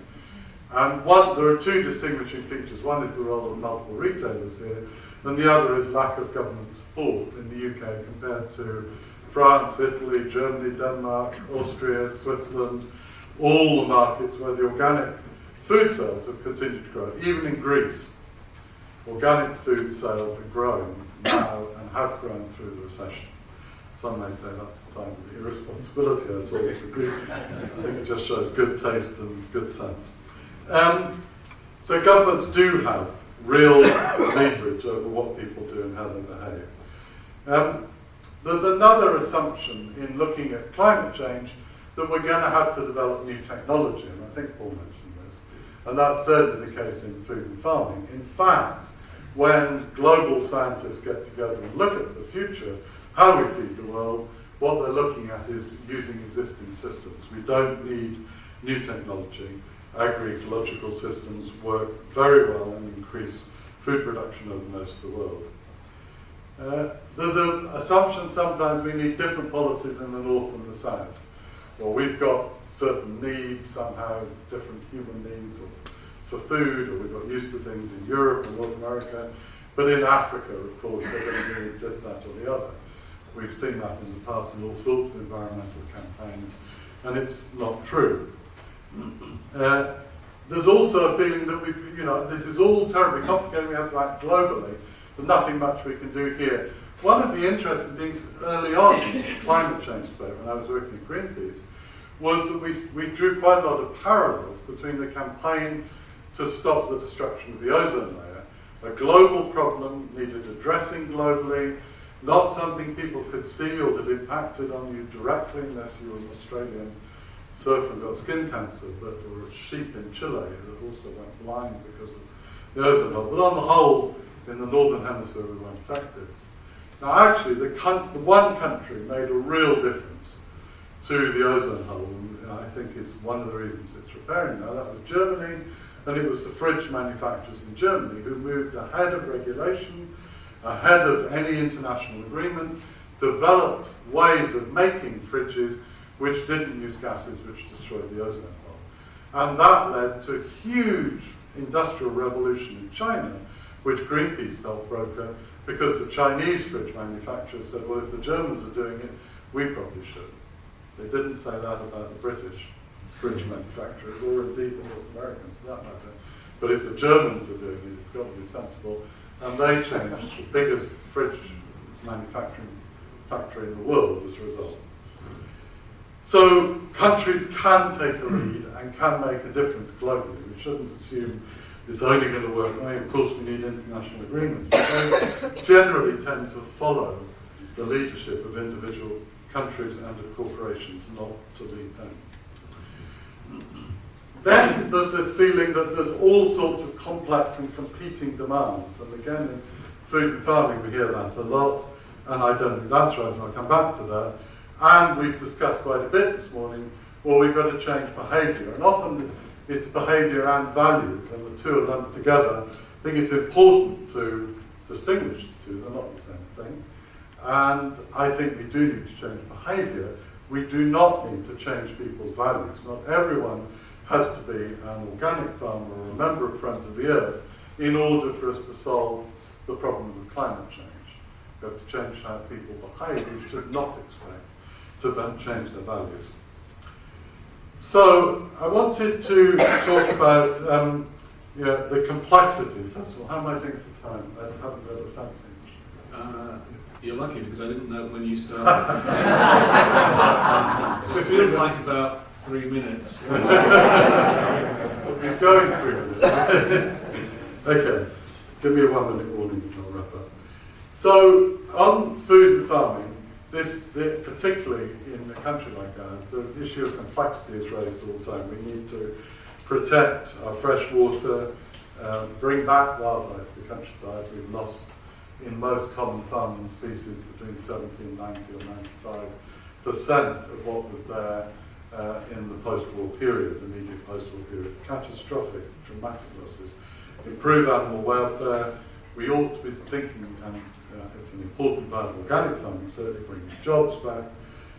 And there are two distinguishing features. One is the role of multiple retailers here, and the other is lack of government support in the UK compared to France, Italy, Germany, Denmark, Austria, Switzerland, all the markets where the organic food sales have continued to grow. Even in Greece, organic food sales are growing now and have grown through the recession. Some may say that's a sign of irresponsibility, I suppose, for Greece. I think it just shows good taste and good sense. So governments do have real leverage over what people do and how they behave. There's another assumption in looking at climate change that we're going to have to develop new technology, and I think Paul mentioned this, and that's certainly the case in food and farming. In fact, when global scientists get together and look at the future, how we feed the world, what they're looking at is using existing systems. We don't need new technology. Agroecological systems work very well and increase food production over most of the world. There's an assumption sometimes we need different policies in the north and the south. Or we've got certain needs, somehow different human needs for food, or we've got used to things in Europe and North America. But in Africa, of course, they're going to need this, that, or the other. We've seen that in the past in all sorts of environmental campaigns, and it's not true. There's also a feeling that this is all terribly complicated, we have to act globally, but nothing much we can do here. one of the interesting things early on in the climate change debate, when I was working at Greenpeace, was that we drew quite a lot of parallels between the campaign to stop the destruction of the ozone layer, a global problem needed addressing globally, not something people could see or that impacted on you directly unless you were an Australian surfer and got skin cancer, but or a sheep in Chile that also went blind because of the ozone hole. But on the whole, in the northern hemisphere, we weren't affected. Now, actually, the one country made a real difference to the ozone hole, and I think is one of the reasons it's repairing now. That was Germany, and it was the fridge manufacturers in Germany who moved ahead of regulation, ahead of any international agreement, developed ways of making fridges which didn't use gases which destroyed the ozone hole. And that led to a huge industrial revolution in China, which Greenpeace helped broker, because the Chinese fridge manufacturers said, well, if the Germans are doing it, we probably should. They didn't say that about the British fridge manufacturers, or indeed the North Americans for that matter. But if the Germans are doing it, it's got to be sensible. And they changed the biggest fridge manufacturing factory in the world as a result. So countries can take a lead and can make a difference globally. We shouldn't assume it's only going to work. I mean, of course, we need international agreements, but they generally tend to follow the leadership of individual countries and of corporations, not to lead them. Then there's this feeling that there's all sorts of complex and competing demands, and again, in food and farming we hear that a lot, and I don't think that's right, and I'll come back to that. And we've discussed quite a bit this morning, well, we've got to change behaviour, and often it's behaviour and values, and the two are lumped together. I think it's important to distinguish the two, they're not the same thing. And I think we do need to change behaviour. We do not need to change people's values. Not everyone has to be an organic farmer or a member of Friends of the Earth in order for us to solve the problem of climate change. We have to change how people behave. We should not expect to change their values. So I wanted to talk about the complexity. First of all, how am I doing for time? I haven't got a fancy. You're lucky because I didn't know when you started. It feels like about 3 minutes. We'll be going 3 minutes. Okay, give me a 1 minute warning and I'll wrap up. So on food and farming, particularly in a country like ours, the issue of complexity is raised all the time. We need to protect our fresh water, bring back wildlife to the countryside. We've lost, in most common farming species, between 70 and 90 or 95% of what was there in the post-war period, immediate post-war period. Catastrophic, dramatic losses. Improve animal welfare. We ought to be thinking, and it's an important part of organic farming, certainly bringing jobs back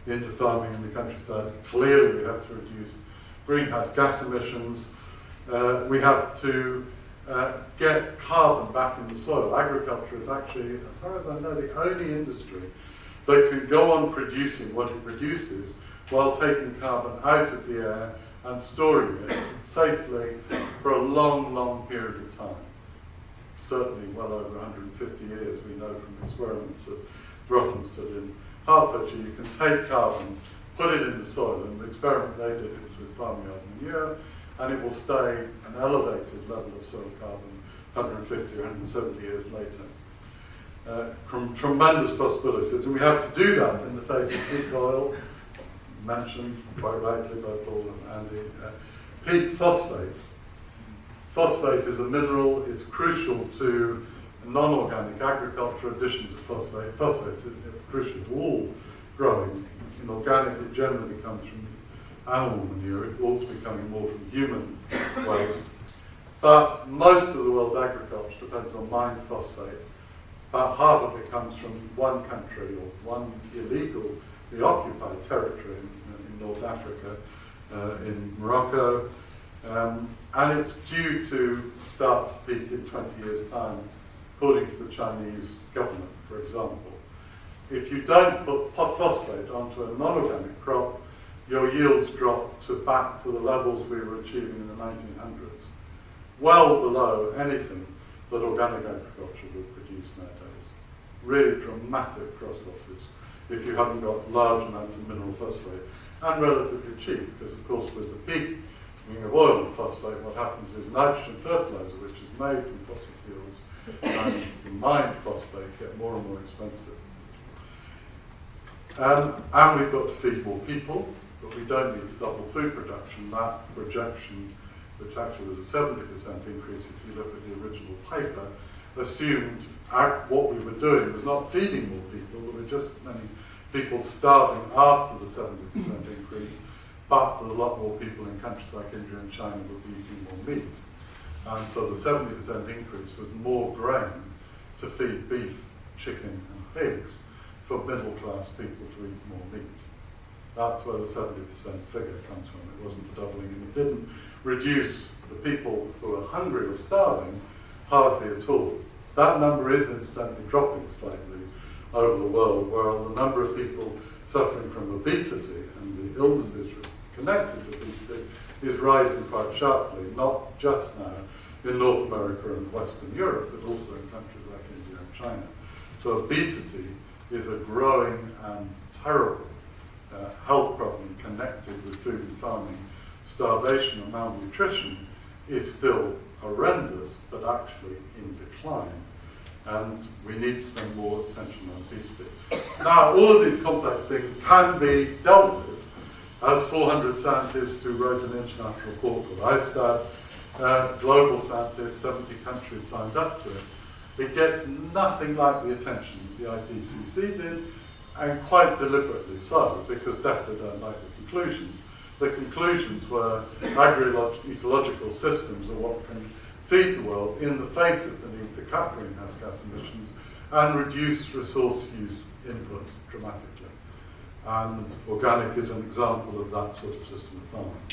into farming in the countryside. Clearly, we have to reduce greenhouse gas emissions. We have to get carbon back in the soil. Agriculture is actually, as far as I know, the only industry that can go on producing what it produces while taking carbon out of the air and storing it safely for a long, long period of time. Certainly well over 150 years, we know from experiments at Rothamsted in Hertfordshire, you can take carbon, put it in the soil, and the experiment they did was with farmyard manure, and it will stay an elevated level of soil carbon 150 or 170 years later. Tremendous possibilities, and we have to do that in the face of peak oil, mentioned quite rightly by Paul and Andy. Peak phosphate. Phosphate is a mineral, it's crucial to non-organic agriculture, additions of phosphate. Phosphate is crucial to all growing. In organic, it generally comes from animal manure. It ought to be coming more from human waste. But most of the world's agriculture depends on mined phosphate. About half of it comes from one country or one illegally occupied territory in North Africa, in Morocco. And it's due to start to peak in 20 years' time, according to the Chinese government, for example. If you don't put phosphate onto a non-organic crop, your yields drop back to the levels we were achieving in the 1900s, well below anything that organic agriculture would produce nowadays. really dramatic cross losses if you haven't got large amounts of mineral phosphate, and relatively cheap, because of course with the peak of oil and phosphate, what happens is nitrogen fertilizer, which is made from fossil fuels, and the mined phosphate get more and more expensive. And we've got to feed more people, but we don't need to double food production. That projection, which actually was a 70% increase if you look at the original paper, assumed what we were doing was not feeding more people, there were just as many people starving after the 70% increase, but a lot more people in countries like India and China would be eating more meat. And so the 70% increase was more grain to feed beef, chicken and pigs for middle class people to eat more meat. That's where the 70% figure comes from. It wasn't a doubling, and it didn't reduce the people who are hungry or starving hardly at all. That number is incidentally dropping slightly over the world, while the number of people suffering from obesity and the illnesses connected to obesity is rising quite sharply, not just now in North America and Western Europe, but also in countries like India and China. So obesity is a growing and terrible health problem connected with food and farming. Starvation and malnutrition is still horrendous, but actually in decline. And we need to spend more attention on obesity. Now, all of these complex things can be dealt with as 400 scientists who wrote an international report called ISTAD, global scientists, 70 countries signed up to it. It gets nothing like the attention the IPCC did, and quite deliberately so, because definitely don't like the conclusions. The conclusions were agro-ecological systems are what can feed the world in the face of the need to cut greenhouse gas emissions and reduce resource use inputs dramatically. And organic is an example of that sort of system of farming.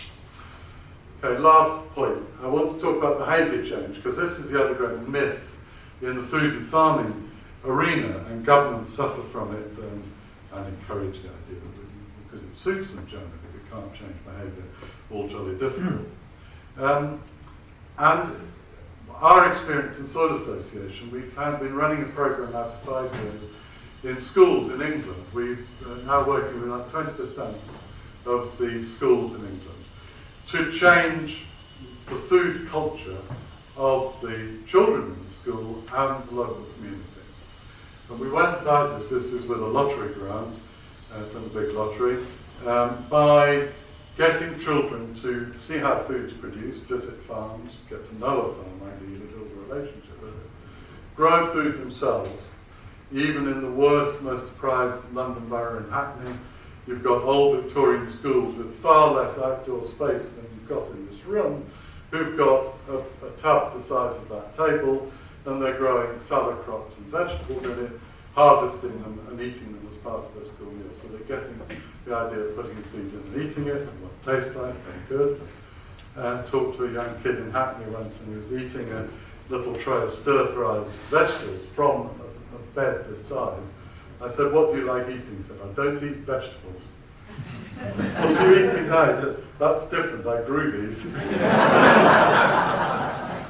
Okay, last point. I want to talk about behaviour change, because this is the other great myth in the food and farming arena, and governments suffer from it and encourage the idea that because it suits them generally, we can't change behaviour, all jolly difficult. And our experience in Soil Association, we've been running a programme now for 5 years in schools in England. We're now working with like 20% of the schools in England to change the food culture of the children in the school and the local community. And we went about this is with a lottery grant from the big lottery, by getting children to see how food's produced, visit farms, get to know a farm, ideally build a relationship with it, grow food themselves. Even in the worst, most deprived London borough in Hackney, you've got old Victorian schools with far less outdoor space than you've got in this room, who've got a tub the size of that table, and they're growing salad crops and vegetables in it, harvesting them and eating them as part of their school meal. So they're getting the idea of putting a seed in and eating it, and what it tastes like, very good. Talked to a young kid in Hackney once, and he was eating a little tray of stir-fried vegetables from a bed this size. I said, "What do you like eating?" He said, "I don't eat vegetables." I said, "What are you eating now?" He said, "That's different, I grew these."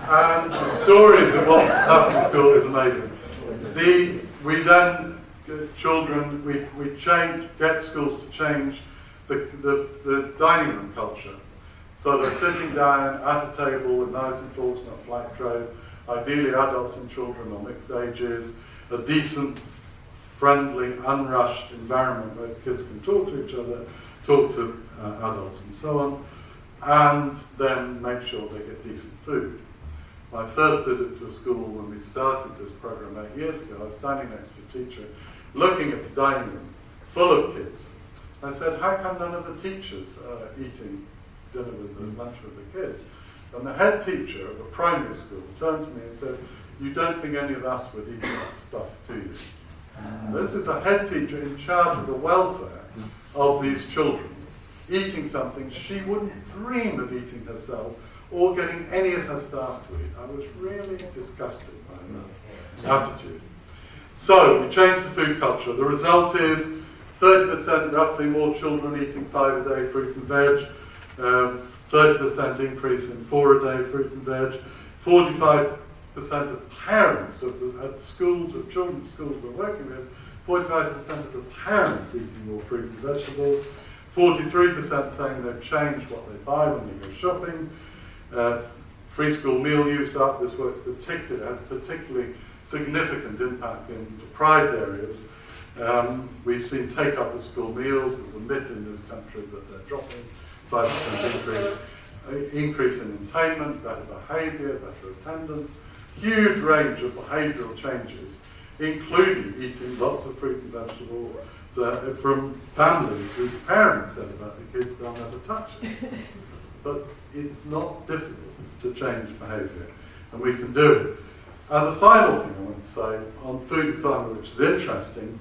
And the stories of what's happened in school is amazing. We then get schools to change the dining room culture. So they're sitting down at a table with knives and forks, not flat trays, ideally adults and children of mixed ages, a decent, friendly, unrushed environment where kids can talk to each other, talk to adults and so on, and then make sure they get decent food. My first visit to a school when we started this program 8 years ago, I was standing next to a teacher, looking at the dining room full of kids. I said, "How come none of the teachers are eating dinner with the lunch with the kids?" And the head teacher of a primary school turned to me and said, "You don't think any of us would eat that stuff, do you?" This is a head teacher in charge of the welfare of these children, eating something she wouldn't dream of eating herself or getting any of her staff to eat. I was really disgusted by that attitude. So we changed the food culture. The result is 30% roughly more children eating 5 a day fruit and veg, 30% increase in 4 a day fruit and veg, 45% of parents at the schools, of children's schools we're working with, 45% of the parents eating more fruit and vegetables, 43% saying they've changed what they buy when they go shopping. Free school meal use up, this has a particularly significant impact in deprived areas. We've seen take up of school meals. There's a myth in this country that they're dropping, 5% increase in attainment, better behaviour, better attendance, huge range of behavioural changes, including eating lots of fruit and vegetables from families whose parents said about the kids they'll never touch it. But it's not difficult to change behaviour, and we can do it. And the final thing I want to say on food and farming, which is interesting,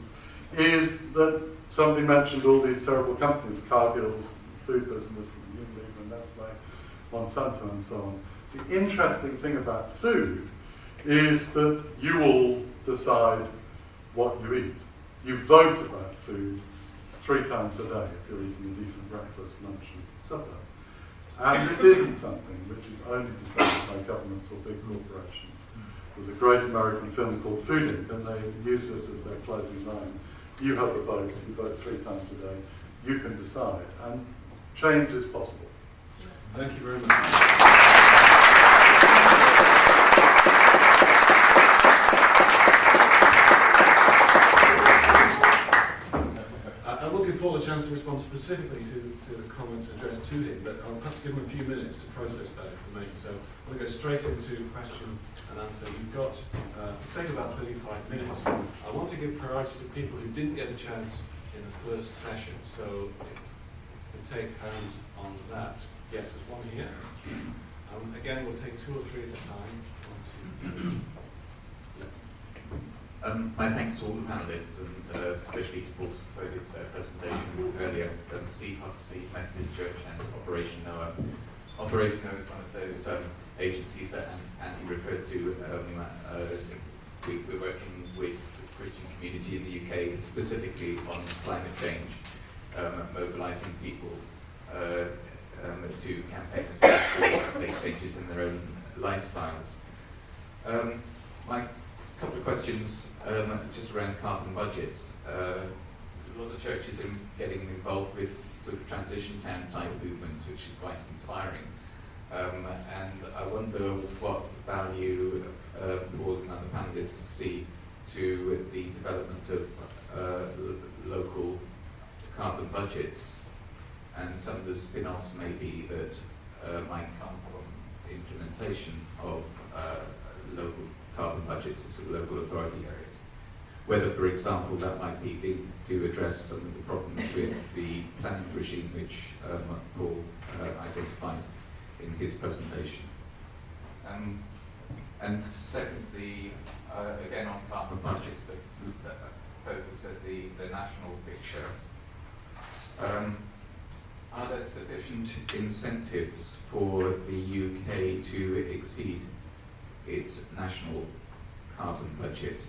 is that somebody mentioned all these terrible companies, Cargill's food business, and Unilever, and Nestle, Monsanto, and so on. The interesting thing about food is that you all decide what you eat. You vote about food 3 times a day if you're eating a decent breakfast, lunch, and supper. And this isn't something which is only decided by governments or big corporations. There's a great American film called Food Inc., and they use this as their closing line. You have a vote, you vote 3 times a day, you can decide, and change is possible. Thank you very much. I will give Paul a chance to respond specifically to the comments addressed to him, but I'll have to give him a few minutes to process that information. So I'm going to go straight into question and answer. You've got, take about 35 minutes. I want to give priority to people who didn't get a chance in the first session. So if we take hands on that. Yes, there's one here. Again, we'll take 2 or 3 at a time. 1, 2. My thanks to all the panellists, and especially to Paul for his presentation earlier. Steve Huxley, Methodist Church, and Operation Noah. Operation Noah is one of those agencies that Andy referred to. We're working with the Christian community in the UK, specifically on climate change, mobilising people to campaign to make changes in their own lifestyles. My couple of questions just around carbon budgets. A lot of churches are getting involved with sort of transition town type movements, which is quite inspiring. And I wonder what value Paul and other panellists see to the development of local carbon budgets, and some of the spin-offs maybe that might come from implementation of local carbon budgets in sort of local authority areas. Whether, for example, that might be to address some of the problems with the planning regime, which Paul identified in his presentation. And secondly, again on carbon budgets, but focused at the national picture. Are there sufficient incentives for the UK to exceed its national carbon budget?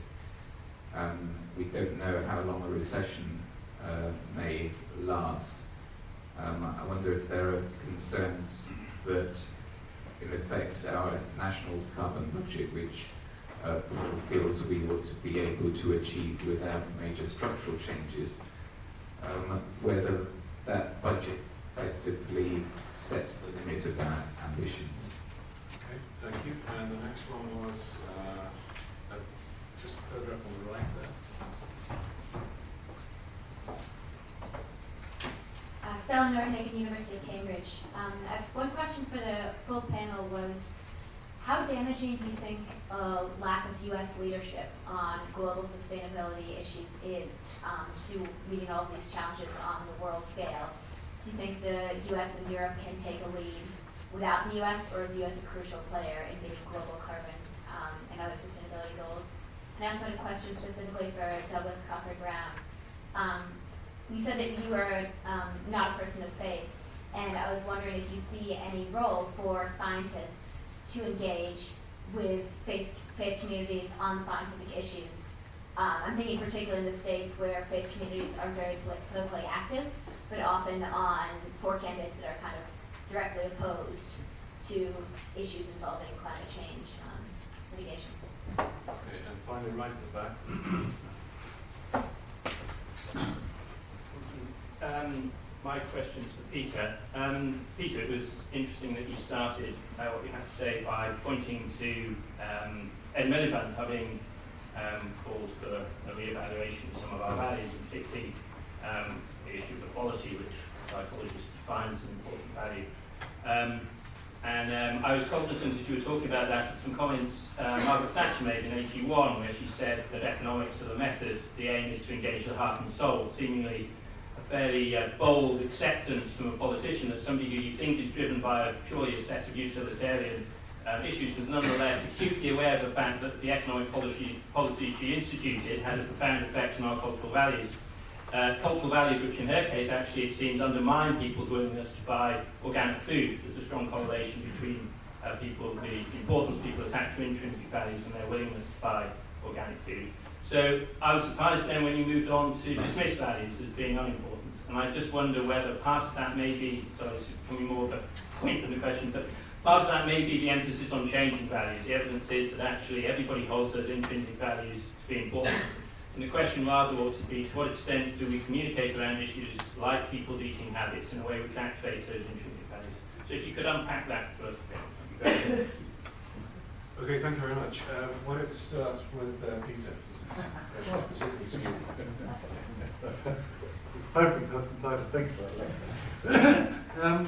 We don't know how long a recession may last. I wonder if there are concerns that, in effect, our national carbon budget, which Paul feels we ought to be able to achieve without major structural changes, whether that budget effectively sets the limit of our ambitions. Okay, thank you. And the next one was just further up on the right there. Stella Nordhagen, University of Cambridge. I have one question for the full panel was, how damaging do you think a lack of U.S. leadership on global sustainability issues is to meeting all of these challenges on the world scale? Do you think the U.S. and Europe can take a lead without the U.S., or is the U.S. a crucial player in meeting global carbon and other sustainability goals? And I also had a question specifically for Douglas Crawford-Brown. You said that you were not a person of faith, and I was wondering if you see any role for scientists to engage with faith communities on scientific issues. I'm thinking particularly in the States where faith communities are very politically active, but often for candidates that are kind of directly opposed to issues involving climate change. litigation. Okay, and finally, right at the back. My question's for Peter. Peter, it was interesting that you started what you had to say by pointing to Ed Miliband having called for a re-evaluation of some of our values, and particularly the issue of equality, which psychologists define as an important value. I was cognizant as you were talking about that, some comments Margaret Thatcher made in '81, where she said that economics are the method, the aim is to engage the heart and soul, seemingly a fairly bold acceptance from a politician that somebody who you think is driven by a purely a set of utilitarian issues was nonetheless acutely aware of the fact that the economic policy she instituted had a profound effect on our cultural values. Cultural values which in her case actually it seems undermine people's willingness to buy organic food. There's a strong correlation between the importance people attach to intrinsic values and their willingness to buy organic food. So I was surprised then when you moved on to dismiss values as being unimportant. And I just wonder whether part of that may be, sorry, this is becoming more of a point than a question, but part of that may be the emphasis on changing values. The evidence is that actually everybody holds those intrinsic values to be important. And the question rather ought to be, to what extent do we communicate around issues like people's eating habits in a way which activates those intrinsic values? So if you could unpack that for us a bit, that'd be great. Okay, thank you very much. Why don't we start with Peter? Specifically to you. I was hoping to have some time to think about that.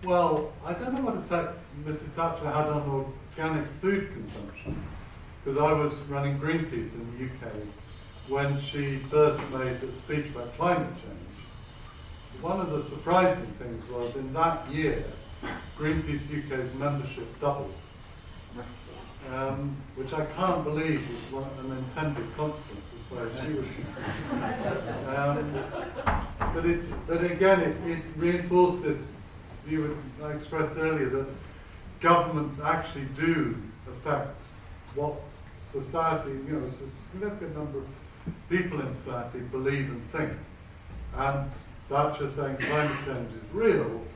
Well, I don't know what effect Mrs. Thatcher had on organic food consumption, because I was running Greenpeace in the UK when she first made a speech about climate change. One of the surprising things was in that year, Greenpeace UK's membership doubled, which I can't believe was an intended consequence as far as she was concerned. But again, it reinforced this view I expressed earlier that governments actually do affect what society, it's a significant number of people in society believe and think. And Thatcher saying climate change is real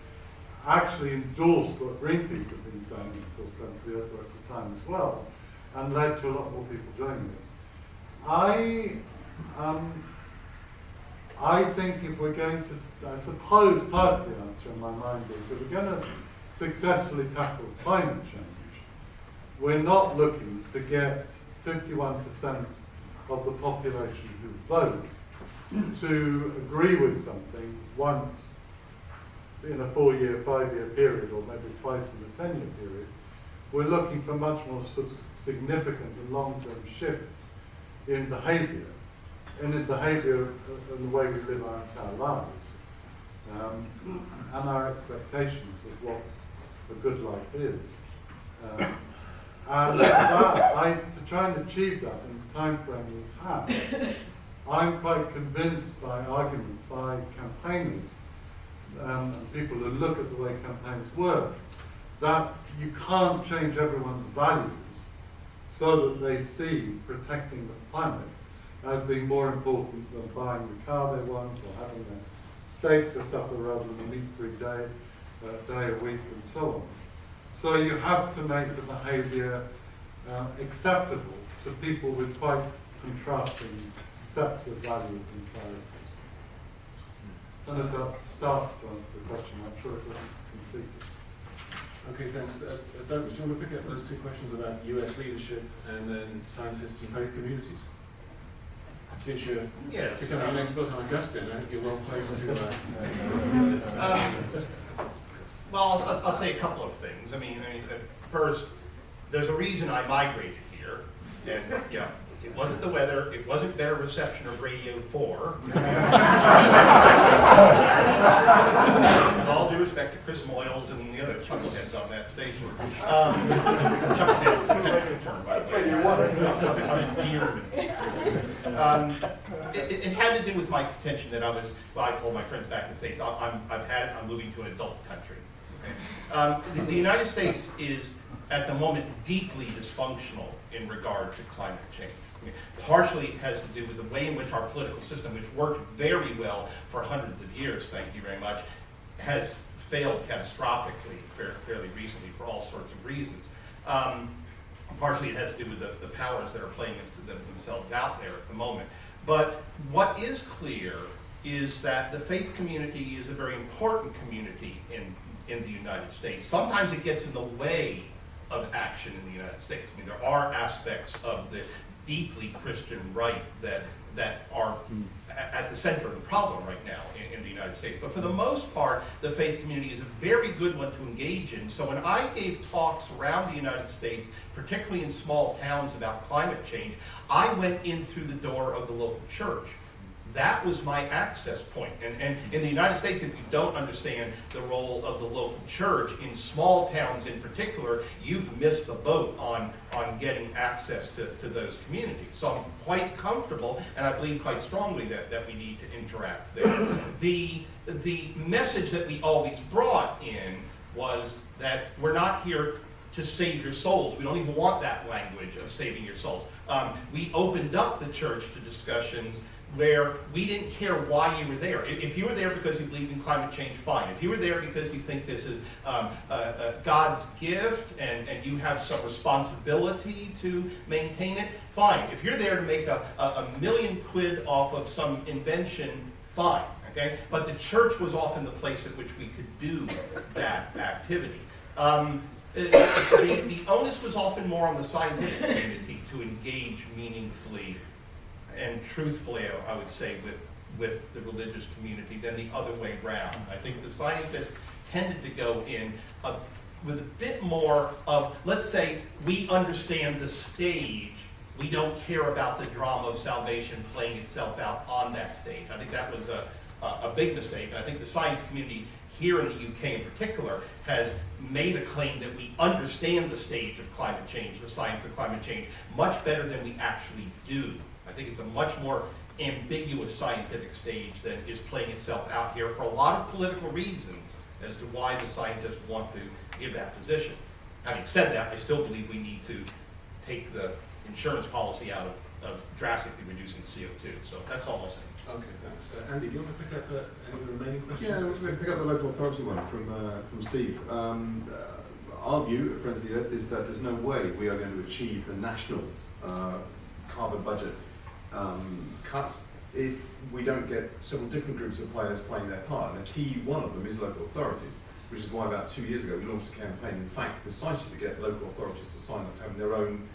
actually endorsed what Greenpeace had been saying, and of course Friends of the Earth were at the time as well, and led to a lot more people joining this. I think if we're going to, I suppose part of the answer in my mind is if we're going to successfully tackle climate change, we're not looking to get 51% of the population who vote to agree with something once in a 4-year, 5-year period, or maybe twice in a 10-year period. We're looking for much more significant and long-term shifts in behaviour, and in behaviour in the way we live our entire lives, and our expectations of what a good life is. And to try and achieve that in the time frame we have, I'm quite convinced by arguments by campaigners and people who look at the way campaigns work, that you can't change everyone's values so that they see protecting the planet as being more important than buying the car they want or having a steak for supper rather than a meat-free day a week and so on. So you have to make the behaviour acceptable to people with quite contrasting sets of values and priorities. And if that starts to answer the question, I'm sure it wasn't completed. Okay, thanks. Douglas, do you want to pick up those two questions about US leadership and then scientists and faith communities? Since you're becoming an expert on Augustine, I think you're well placed to... Well, I'll say a couple of things. I mean, first, there's a reason I migrated here, and yeah, it wasn't the weather, it wasn't better reception of Radio 4. With all due respect to Chris Moyles and the other chuckleheads on that station. Chuckleheads is a technical term, by the way. It had to do with my contention that I told my friends back in the States, I've had it, I'm moving to an adult country. Okay? The United States is, at the moment, deeply dysfunctional in regard to climate change. Partially it has to do with the way in which our political system, which worked very well for hundreds of years, thank you very much, has failed catastrophically fairly recently for all sorts of reasons. Partially it has to do with the powers that are playing themselves out there at the moment. But what is clear is that the faith community is a very important community in the United States. Sometimes it gets in the way of action in the United States. I mean, there are aspects of the deeply Christian right that are at the center of the problem right now in the United States. But for the most part, the faith community is a very good one to engage in. So when I gave talks around the United States, particularly in small towns about climate change, I went in through the door of the local church. That was my access point. And in the United States, if you don't understand the role of the local church, in small towns in particular, you've missed the boat on getting access to those communities. So I'm quite comfortable, and I believe quite strongly that we need to interact there. The message that we always brought in was that we're not here to save your souls. We don't even want that language of saving your souls. We opened up the church to discussions where we didn't care why you were there. If you were there because you believe in climate change, fine. If you were there because you think this is God's gift and you have some responsibility to maintain it, fine. If you're there to make a million quid off of some invention, fine. Okay? But the church was often the place at which we could do that activity. The onus was often more on the scientific community to engage meaningfully and truthfully, I would say, with the religious community than the other way around. I think the scientists tended to go in with a bit more of, let's say, we understand the stage, we don't care about the drama of salvation playing itself out on that stage. I think that was a big mistake, and I think the science community here in the UK in particular has made a claim that we understand the stage of climate change, the science of climate change, much better than we actually do. I think it's a much more ambiguous scientific stage that is playing itself out here for a lot of political reasons as to why the scientists want to give that position. Having said that, I still believe we need to take the insurance policy out of drastically reducing CO2. So that's all I'll say. Okay, thanks. Andy, do you want to pick up any of the remaining questions? Yeah, we'll pick up the local authority one from Steve. Our view at Friends of the Earth is that there's no way we are going to achieve the national carbon budget cuts if we don't get several different groups of players playing their part. And a key one of them is local authorities, which is why about 2 years ago we launched a campaign, in fact, precisely to get local authorities to sign up to having their own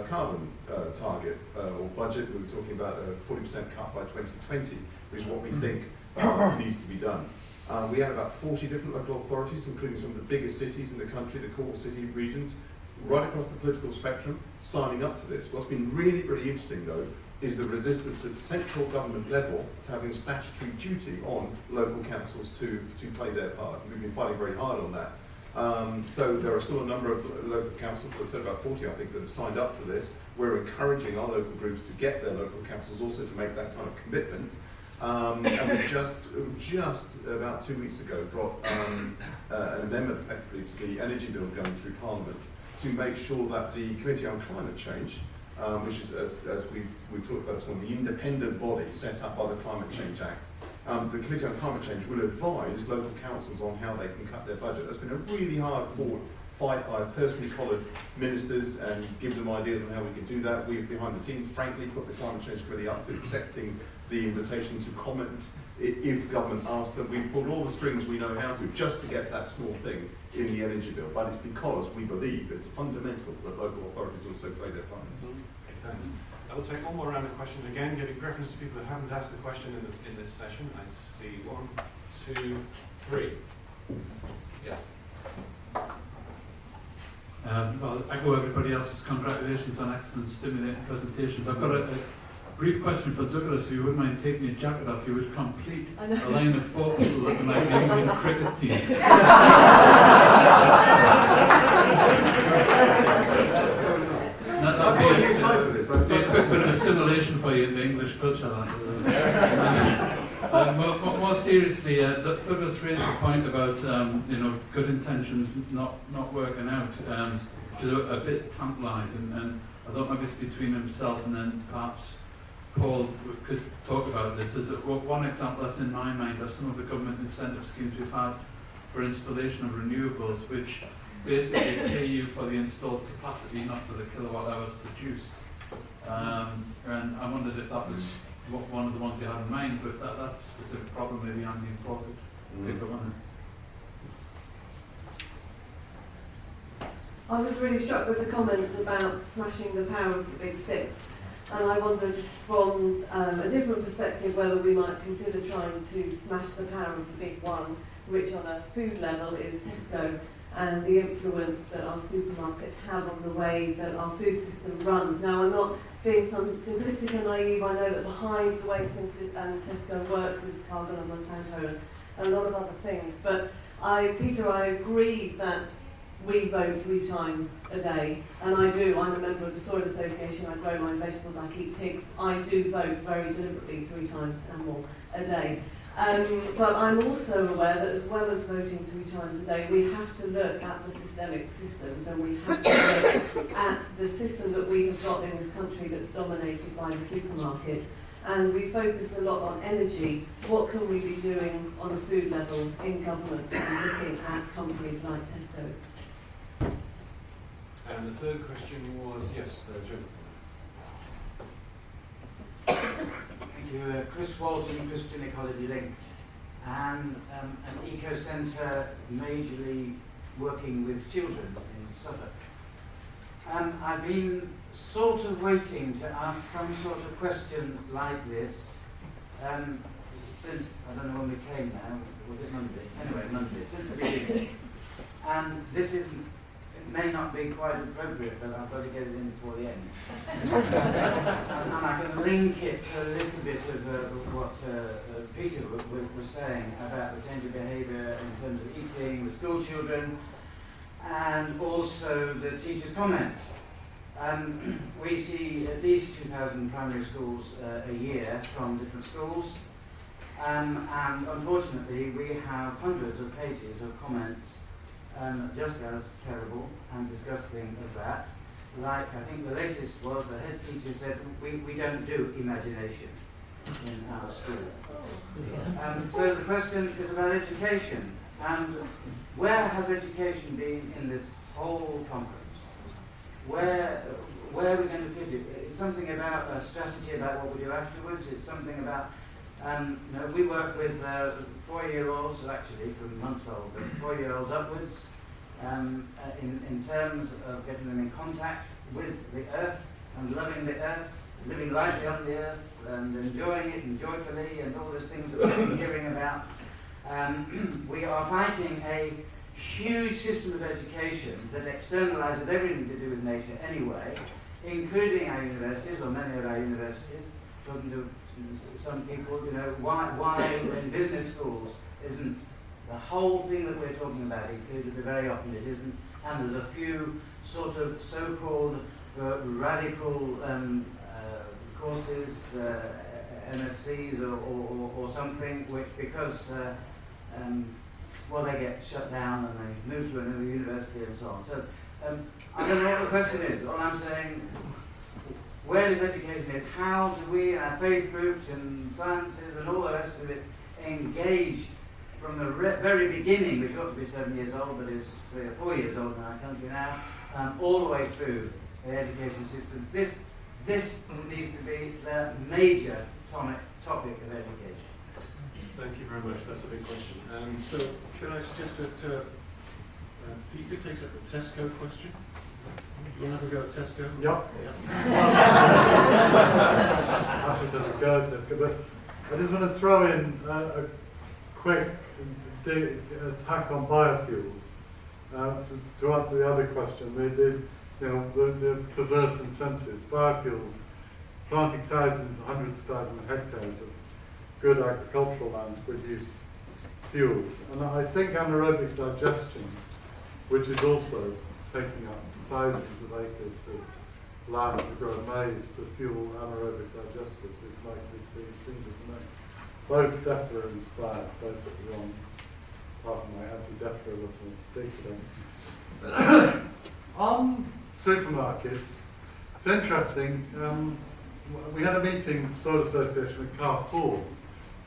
carbon target or budget. We were talking about a 40% cut by 2020, which is what we think needs to be done. We had about 40 different local authorities, including some of the biggest cities in the country, the core city regions, right across the political spectrum, signing up to this. What's been really, really interesting, though, is the resistance at central government level to having statutory duty on local councils to play their part. We've been fighting very hard on that. So there are still a number of local councils, as I said, about 40 I think, that have signed up to this. We're encouraging our local groups to get their local councils also to make that kind of commitment. And we just about 2 weeks ago got an amendment effectively to the energy bill going through Parliament to make sure that the Committee on Climate Change, which is, as we've talked about this one, the independent body set up by the Climate Change Act, the Committee on Climate Change will advise local councils on how they can cut their budget. That's been a really hard fought fight. I've personally collared ministers and given them ideas on how we can do that. We've, behind the scenes, frankly, put the Climate Change Committee up to accepting the invitation to comment if government asks them. We've pulled all the strings we know how to just to get that small thing in the energy bill, but it's because we believe it's fundamental that local authorities also play their part. Okay, thanks. I will take one more round of questions again, giving preference to people that haven't asked the question in this session. I see 1, 2, 3. Yeah. Well, I echo everybody else's congratulations on excellent, stimulating presentations. I've got a brief question for Douglas. If you wouldn't mind taking your jacket off, you would complete a line of 4 people looking like the England cricket team. That'll be a quick bit of assimilation for you in the English culture. More seriously, Douglas raised the point about good intentions not working out, which is a bit tantalising, and I thought maybe it's between himself and then perhaps Paul could talk about this. Is that one example that's in my mind are some of the government incentive schemes we've had for installation of renewables, which basically pay you for the installed capacity, not for the kilowatt hours produced. And I wondered if that was one of the ones you had in mind, but that specific problem maybe Andy important. I was really struck with the comments about smashing the power of the big six, and I wondered from a different perspective whether we might consider trying to smash the power of the big one, which on a food level is Tesco, and the influence that our supermarkets have on the way that our food system runs. Now, I'm not being simplistic and naive. I know that behind the way Tesco works is Cargill and Monsanto and a lot of other things. But Peter, I agree that we vote 3 times a day, and I do. I'm a member of the Soil Association. I grow my own vegetables. I keep pigs. I do vote very deliberately 3 times and more a day. But I'm also aware that as well as voting 3 times a day, we have to look at the systemic systems, and we have to look at the system that we have got in this country that's dominated by the supermarket. And we focus a lot on energy. What can we be doing on a food level in government and looking at companies like Tesco? And the third question was, yes, Jim. Thank you. Chris Walton, Christian Ecology Link, and an eco-centre majorly working with children in Suffolk. I've been sort of waiting to ask some sort of question like this since, I don't know when we came now, was it Monday? Anyway, Monday, since the beginning. And this isn't, it may not be quite appropriate, but I've got to get it in before the end. And I can link it to a little bit of what Peter was saying about the change of behaviour in terms of eating, the school children, and also the teacher's comment. We see at least 2,000 primary schools a year from different schools, and unfortunately we have hundreds of pages of comments just as terrible and disgusting as that. Like, I think the latest was a head teacher said, we don't do imagination in our school. So the question is about education, and where has education been in this whole conference? Where are we going to fit it? It's something about a strategy about what we do afterwards. It's something about, we work with 4-year-olds, actually from months old, but 4-year-olds upwards, in terms of getting them in contact with the earth and loving the earth, living lightly on the earth and enjoying it and joyfully and all those things that we've been hearing about. We are fighting a huge system of education that externalizes everything to do with nature anyway, including our universities, or many of our universities. Talking to some people, why in business schools isn't the whole thing that we're talking about included, but very often it isn't, and there's a few sort of so-called radical courses, MSCs or something, which because they get shut down and they move to another university and so on. So I don't know what the question is. All I'm saying, where is education is, how do we, our faith groups and sciences and all the rest of it, engage from the very beginning, which ought to be 7 years old, but is 3 or 4 years old in our country now, all the way through the education system. This needs to be the major topic of education. Thank you very much. That's a big question. So can I suggest that Peter takes up the Tesco question? You want to have a go at Tesco? Yep. Happy to have a go at Tesco, but I just want to throw in a quick attack on biofuels to answer the other question. The perverse incentives. Biofuels, planting thousands, hundreds of thousands of hectares of good agricultural land to produce fuels. And I think anaerobic digestion, which is also taking up thousands of acres of land to grow maize to fuel anaerobic digesters, is likely to be seen as the next. Both DEFRA inspired, both at the wrong part of my anti-DEFRA little dictum. On supermarkets, it's interesting, we had a meeting, Soil Association, with Carrefour.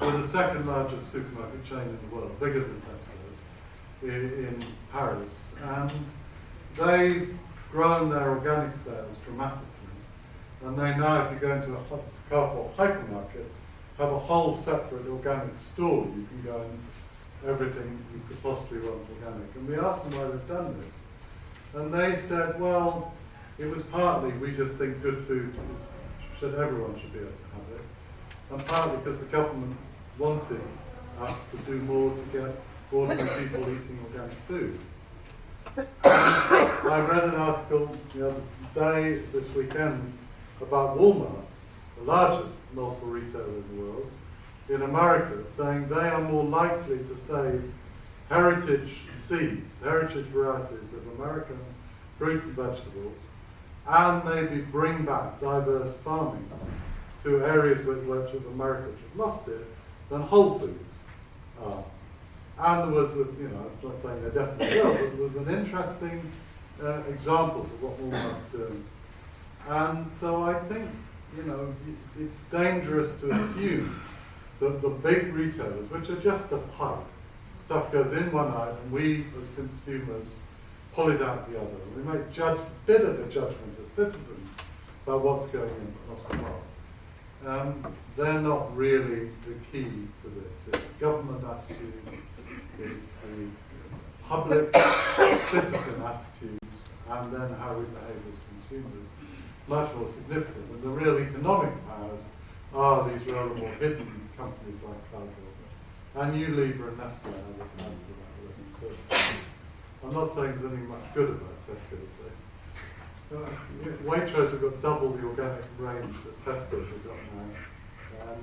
We're the second largest supermarket chain in the world, bigger than Tesco's. in Paris, and they've grown their organic sales dramatically. And they now, if you go into a Carrefour hypermarket, have a whole separate organic store. You can go and everything you could possibly want organic. And we asked them why they've done this. And they said, well, it was partly we just think good food everyone should be able to have it. And partly because the government wanted us to do more to get ordinary people eating organic food. I read an article the other day, this weekend, about Walmart, the largest multiple retailer in the world, in America, saying they are more likely to save heritage seeds, heritage varieties of American fruit and vegetables, and maybe bring back diverse farming to areas of America which have lost it, than Whole Foods are. And there was, it's not saying they definitely will, but there was an interesting examples of what Walmart's doing. And so I think, it's dangerous to assume that the big retailers, which are just a pipe, stuff goes in one eye and we as consumers pull it out the other. We make a bit of a judgment as citizens about what's going in across the world. They're not really the key to this. It's government attitudes, it's the public citizen attitudes, and then how we behave as consumers, much more significant. And the real economic powers are these rather more hidden companies like Crawford. And Unilever and Nestle are the kind of that list. I'm not saying there's anything much good about Tesco's though. Waitrose have got double the organic range that Tesco's have got now. And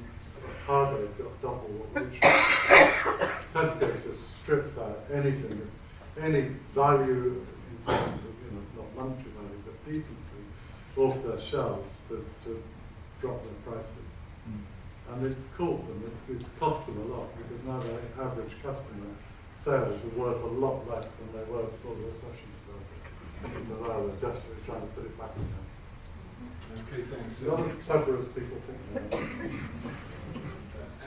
Cargo's got double what Waitrose. Tesco's just stripped out anything, any value in terms of, not monetary value, but decency, off their shelves to drop their prices. And it's caught them, it's cost them a lot, because now their average customer sales are worth a lot less than they were before the recession started. And they're desperately trying to put it back again. Okay, thanks. Not as clever as people think they are.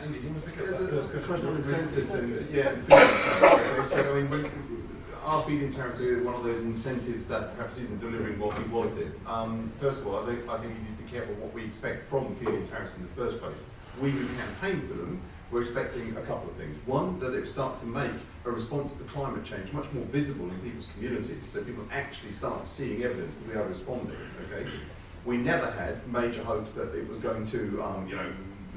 Andy, do you want to pick up Yeah, that there's first a question question? on incentives and feeding tariffs. So, our feeding tariffs are one of those incentives that perhaps isn't delivering what we wanted. First of all, I think we need to be careful what we expect from feeding tariffs in the first place. We who campaign for them, we're expecting a couple of things. One, that it would start to make a response to climate change much more visible in people's communities, so people actually start seeing evidence that they are responding. Okay, we never had major hopes that it was going to,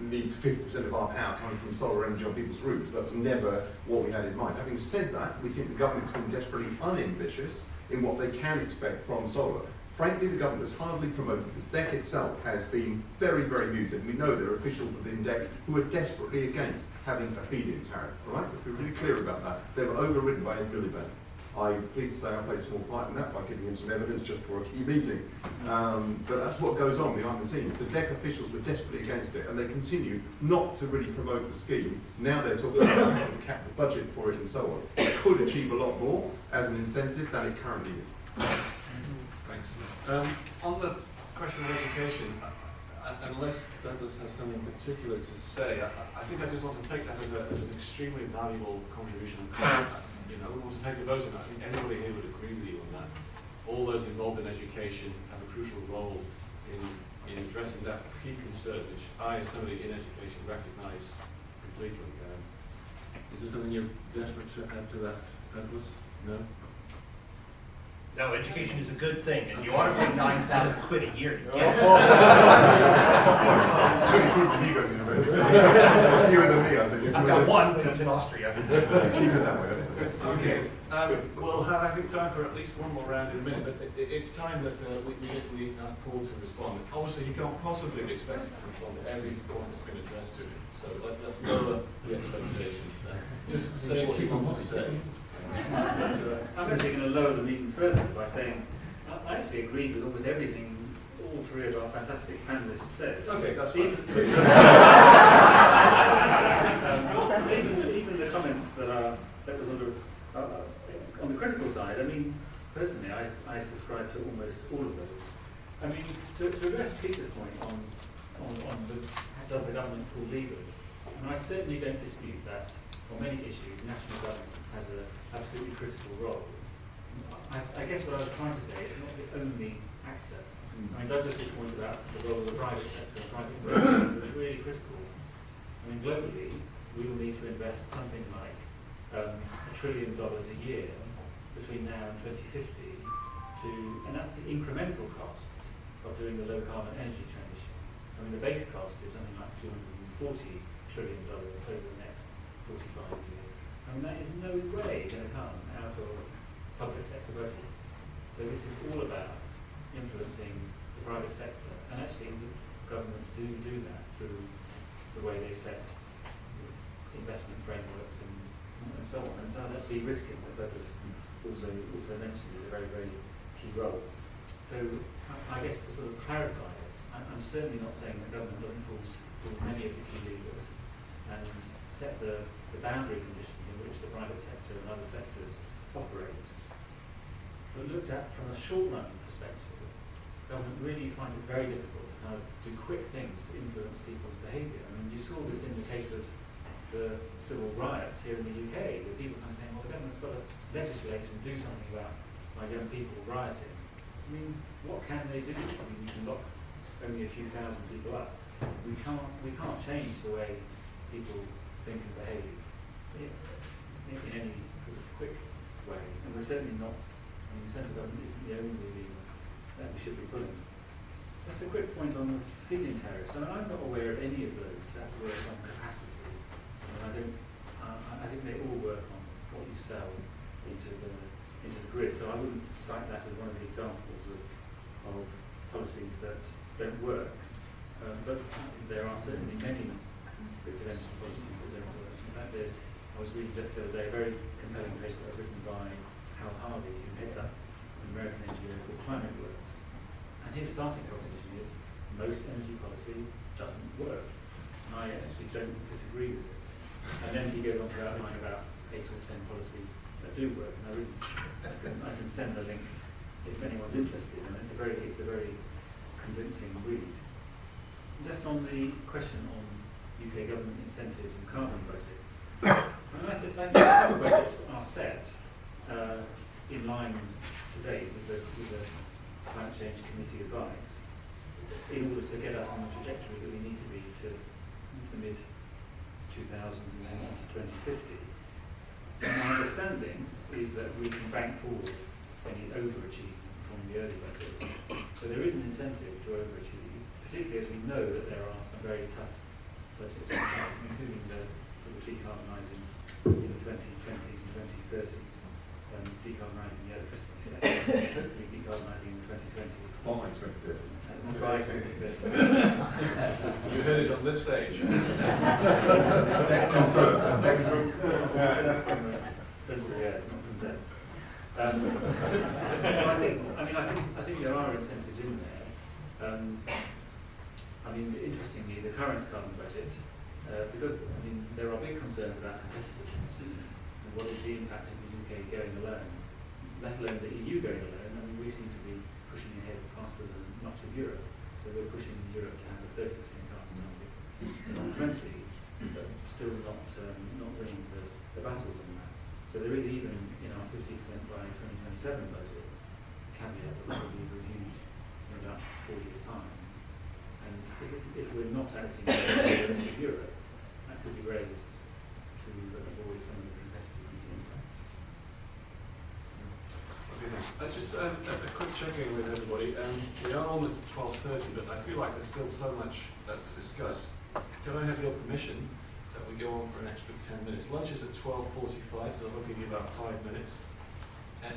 need 50% of our power coming from solar energy on people's roofs. That was never what we had in mind. Having said that, we think the government's been desperately unambitious in what they can expect from solar. Frankly, the government has hardly promoted this. DEC itself has been very, very muted. We know there are officials within DEC who are desperately against having a feed-in tariff. All right? Let's be really clear about that. They were overridden by Ed Miliband. I'm pleased to say I played a small part in that by giving him some evidence just for a key meeting. But that's what goes on behind the scenes. The DEC officials were desperately against it, and they continue not to really promote the scheme. Now they're talking about how to cap the budget for it and so on. It could achieve a lot more as an incentive than it currently is. Thanks. On the question of education, unless Douglas has something particular to say, I think I just want to take that as an extremely valuable contribution. We want to take a vote on that. I think everybody here would agree with you on that. All those involved in education have a crucial role in addressing that key concern, which I, as somebody in education, recognise completely. Is there something you're desperate to add to that, Douglas? No? No, education is a good thing, and you ought to pay 9,000 quid a year to get it. Two kids in Ego University. Fewer than me, I think. I've got one, but it's in Austria. Keep it that way, that's it. Okay. We'll have, I think, time for at least one more round in a minute, but it's time that we ask Paul to respond. Obviously, he can't possibly be expected to respond to every point that's been addressed to him, so let's lower the expectations. Just say what he wants to say. I'm actually going to lower them even further by saying I actually agree with almost everything all three of our fantastic panelists said. Okay, that's fine. Even the comments that were sort of on the critical side. I mean, personally, I subscribe to almost all of those. I mean, to address Peter's point on does the government pull levers, and I certainly don't dispute that on many issues, national government has an absolutely critical role. I guess what I was trying to say is not the only actor. I mean, Douglas's point about the role of the private sector and private investment is really critical. I mean, globally, we will need to invest something like $1 trillion a year between now and 2050 and that's the incremental costs of doing the low carbon energy transition. I mean, the base cost is something like $240 trillion over the next 45 years. I mean, that is no way going to come out of public sector budgets. So this is all about influencing the private sector, and actually governments do that through the way they set investment frameworks and so on. And so that de-risking that Douglas also mentioned is a very, very key role. So I guess to sort of clarify it, I'm certainly not saying that government doesn't pull many of the key levers and set the boundary conditions in which the private sector and other sectors operate. But looked at from a short run perspective, government really finds it very difficult to kind of do quick things to influence people's behaviour. I mean, you saw this in the case of the civil riots here in the UK, where people kind of saying, well, the government's got to legislate and do something about young people rioting. I mean, what can they do? I mean, you can lock only a few thousand people up. We can't change the way people think and behave in any sort of quick way. And we're certainly not, I mean, the central government isn't the only lever that we should be pulling. Just a quick point on the feed-in tariffs. I mean, I'm not aware of any of those that work on capacity. I think they all work on what you sell into the grid. So I wouldn't cite that as one of the examples of policies that don't work. But there are certainly many bits of energy policies that don't work. In fact, I was reading just the other day a very compelling paper written by Hal Harvey, who heads up an American NGO called Climate Works. And his starting proposition is most energy policy doesn't work. And I actually don't disagree with it. And then he goes on to outline about 8 or 10 policies that do work. And I can send the link if anyone's interested. And it's a very convincing read. Just on the question on UK government incentives and carbon budgets, I think carbon budgets are set in line today with the Climate Change Committee advice in order to get us on the trajectory that we need to be to the mid-2000s and then on to 2050. And my understanding is that we can bank forward any overachievement from the early budgets. So there is an incentive to overachieve, particularly as we know that there are some very tough budgets, including the sort of decarbonising in the 2020s and 2030s, and decarbonising the electricity sector, hopefully decarbonising in the 2020s. By 2030. By 2030. You heard it on this stage. Confirm. Principal, yeah, it's not from them. So I think there are incentives in there. I mean, interestingly, the current carbon budget, because I mean there are big concerns about competitiveness and what is the impact of the UK going alone, let alone the EU going alone. I mean, we seem to be pushing ahead faster than much of Europe. So we're pushing Europe to have a 30% carbon target in 20, but still not winning the battles on that. So there is even in our 50% by 2027 budget caveat that will be reviewed in about 4 years' time. And if we're not acting in the rest of Europe, that could be raised to avoid some of the competitiveness impacts. Just a quick check-in with everybody. We are almost at 12:30, but I feel like there's still so much to discuss. Can I have your permission that we go on for an extra 10 minutes? Lunch is at 12:45, so I'll give you about 5 minutes.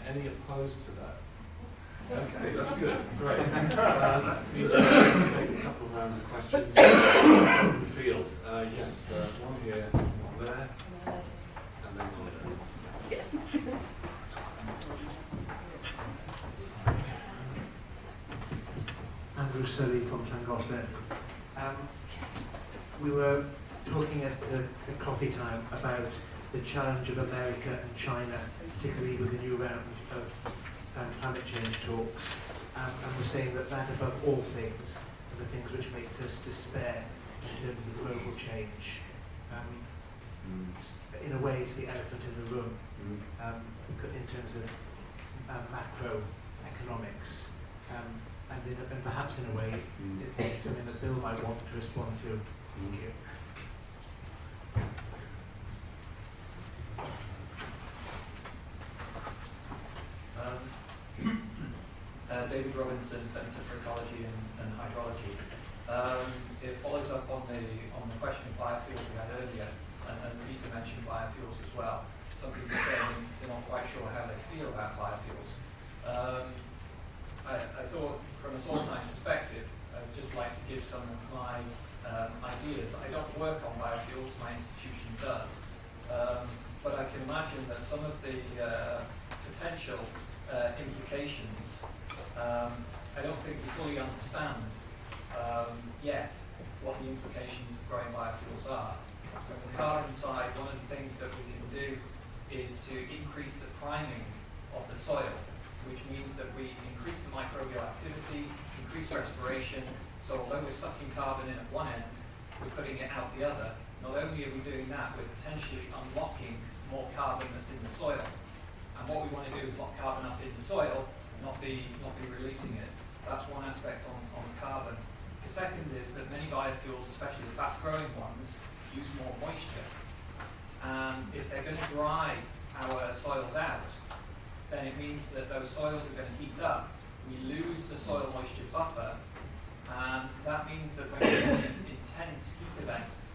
Any opposed to that? Okay, that's good. Great. That means we're going to take a couple of rounds of questions from the field. Yes, one here, one there, and then one there. Andrew Sully from Llangollen. We were talking at the coffee time about the challenge of America and China, particularly with the new round of climate change talks, and we're saying that above all things are the things which make us despair in terms of global change. In a way, face the elephant in the room in terms of macroeconomics, and perhaps in a way it's something that Bill might want to respond to. Thank you. David Robinson, Centre for Ecology and Hydrology. It follows up on the question of biofuels we had earlier, and Peter mentioned biofuels as well. Some people say they're not quite sure how they feel about biofuels. I thought, from a soil science perspective, I'd just like to give some of my ideas. I don't work on biofuels, my institution does, but I can imagine that some of the potential implications, I don't think we fully understand yet what the implications of growing biofuels are. From the carbon side, one of the things that we can do is to increase the priming of the soil, which means that we increase the microbial activity, increase respiration, so although we're sucking carbon in at one end, we're putting it out the other. Not only are we doing that, we're potentially unlocking more carbon that's in the soil. And what we want to do is lock carbon up in the soil, not be releasing it. That's one aspect on carbon. The second is that many biofuels, especially the fast-growing ones, use more moisture. And if they're going to dry our soils out, then it means that those soils are going to heat up. We lose the soil moisture buffer, and that means that when we get these intense heat events,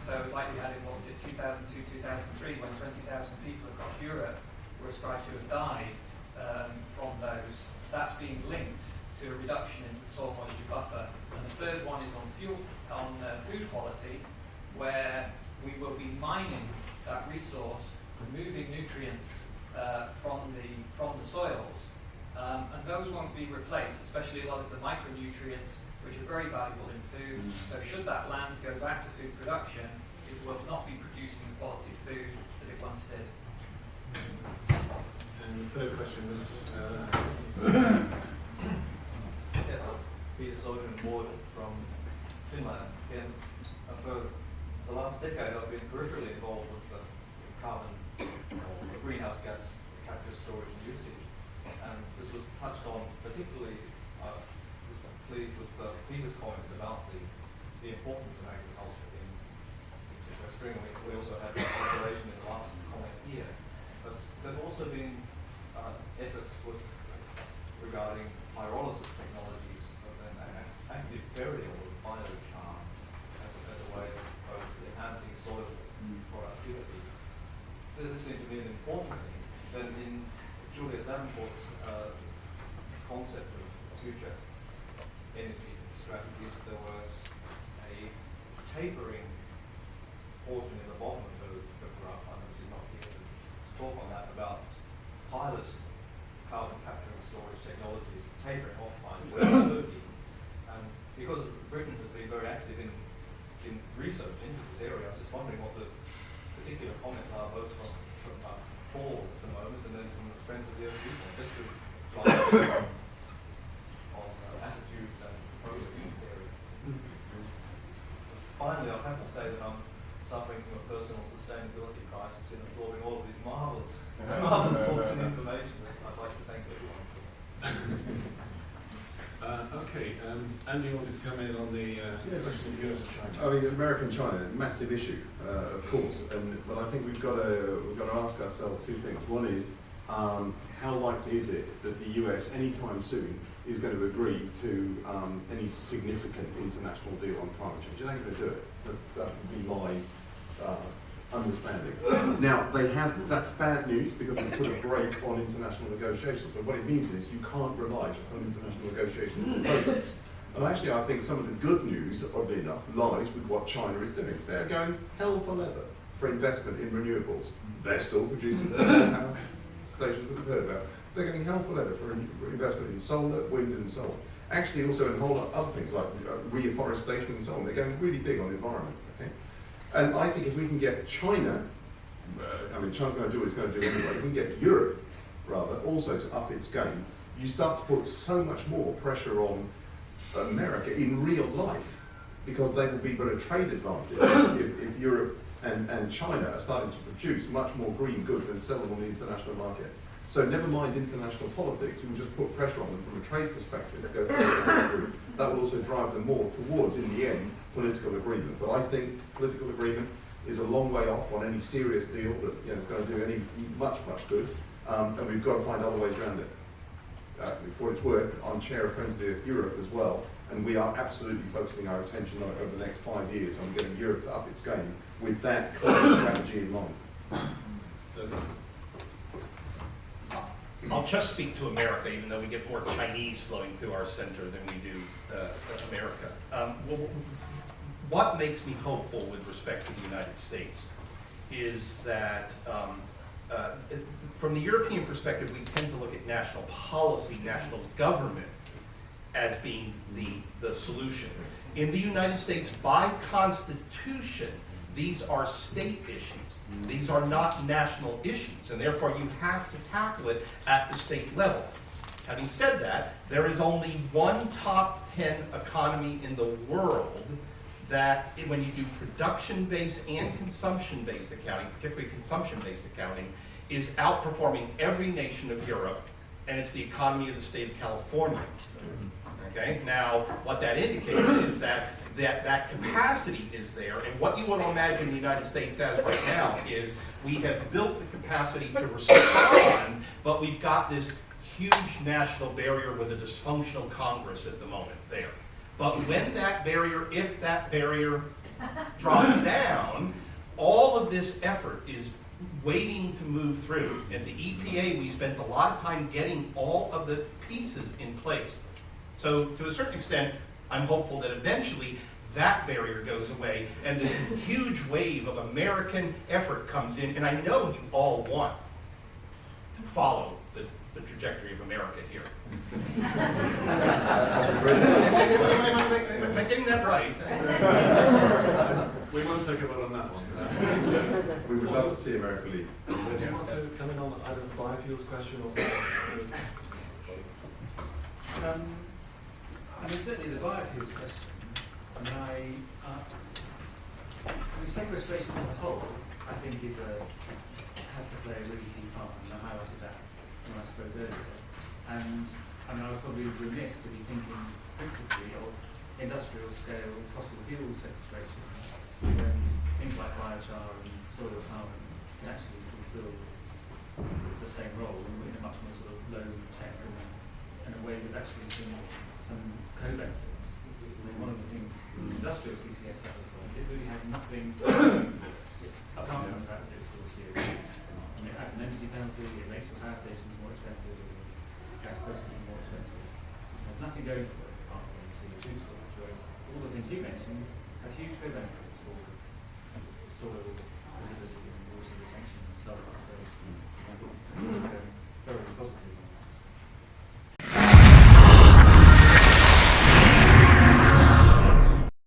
so like we had in, what was it, 2002, 2003, when 20,000 people across Europe were ascribed to have died from those, that's being linked to a reduction in the soil moisture buffer. And the third one is on food quality, where we will be mining that resource, removing nutrients from the soils, and those won't be replaced, especially a lot of the micronutrients, which are very valuable in food. So should that land go back to food production, it will not be producing the quality of food that it once did. And the third question was... Yes, Peter Soldier Board from Finland. Again, for the last decade I've been peripherally involved with the carbon or greenhouse gas capture, storage and usage. And this was touched on particularly, I was pleased with Peter's comments about the importance of agriculture in sequestering. We also had that population in the last comment here. But there have also been efforts regarding pyrolysis technologies and active burial of biochar as a way of both enhancing soil productivity. This seemed to be an important thing. Then in Juliet Davenport's concept of future energy strategies, there was a tapering portion in the bottom of the graph. I did not hear to talk on that about pilot carbon capture and storage technologies tapering off by 2030. And because Britain has been very active in research into this area, I was just wondering what the particular comments are, both from Paul at the moment and then from the Friends of the Earth Viewpoint, just to on attitudes and progress in this area. Finally, I'll have to say that I'm suffering from a personal sustainability crisis in absorbing all of these marvelous talks and information. I'd like to thank everyone. Okay, Andy wanted to come in on the question of US and China. I mean, America and China, massive issue, of course, but I think we've got to ask ourselves two things. One is, how likely is it that the US anytime soon is going to agree to any significant international deal on climate change? I think they'll do it. That would be my understanding. Now, that's bad news because they put a brake on international negotiations, but what it means is you can't rely just on international negotiations for progress. And actually, I think some of the good news, oddly enough, lies with what China is doing. They're going hell for leather for investment in renewables. They're still producing power stations that we've heard about. They're getting hell for leather for investment in solar, wind and so on. Actually, also in a whole lot of other things like reforestation and so on. They're going really big on the environment. Okay? And I think if we can get China, I mean, China's going to do what it's going to do anyway, if we can get Europe, rather, also to up its game, you start to put so much more pressure on America in real life, because they will be but a trade advantage if Europe and China are starting to produce much more green goods than sell them on the international market. So never mind international politics, you can just put pressure on them from a trade perspective to go through. That will also drive them more towards, in the end, political agreement. But I think political agreement is a long way off on any serious deal that is going to do any much good, and we've got to find other ways around it. For what it's worth, I'm chair of Friends of the Earth Europe as well, and we are absolutely focusing our attention over the next 5 years on getting Europe to up its game with that climate strategy in mind. I'll just speak to America, even though we get more Chinese flowing through our center than we do America. What makes me hopeful with respect to the United States is that from the European perspective, we tend to look at national policy, national government, as being the solution. In the United States, by Constitution, these are state issues. These are not national issues, and therefore you have to tackle it at the state level. Having said that, there is only one top 10 economy in the world that, when you do production-based and consumption-based accounting, particularly consumption-based accounting, is outperforming every nation of Europe, and it's the economy of the state of California. Okay? Now, what that indicates is that capacity is there, and what you want to imagine the United States as right now is we have built the capacity to respond, but we've got this huge national barrier with a dysfunctional Congress at the moment there. But when that barrier, if that barrier drops down, all of this effort is waiting to move through. At the EPA, we spent a lot of time getting all of the pieces in place. So to a certain extent, I'm hopeful that eventually that barrier goes away and this huge wave of American effort comes in, and I know you all want to follow the trajectory of America here. Am I getting that right? We won't take a vote on that one. We would love to see America lead. Do you want to come in on either the biofuels question or certainly the biofuels question. Sequestration as a whole, I think, has to play a really key part, and I highlighted that when I spoke earlier. And I was probably remiss to be thinking principally of industrial scale fossil fuel sequestration, when things like biochar and soil carbon can actually fulfill the same role in a much more sort of low tech and a way with actually some co-benefits. One of the things industrial CCS satisfies, it really has nothing apart from the fact that it's still CO2. And it adds an energy penalty, it makes the power stations more expensive, gas processing more expensive. It has nothing going for it apart from the CO2 storage, whereas all the things you mentioned have huge co-benefits for soil fertility and water retention and so on. So very positive.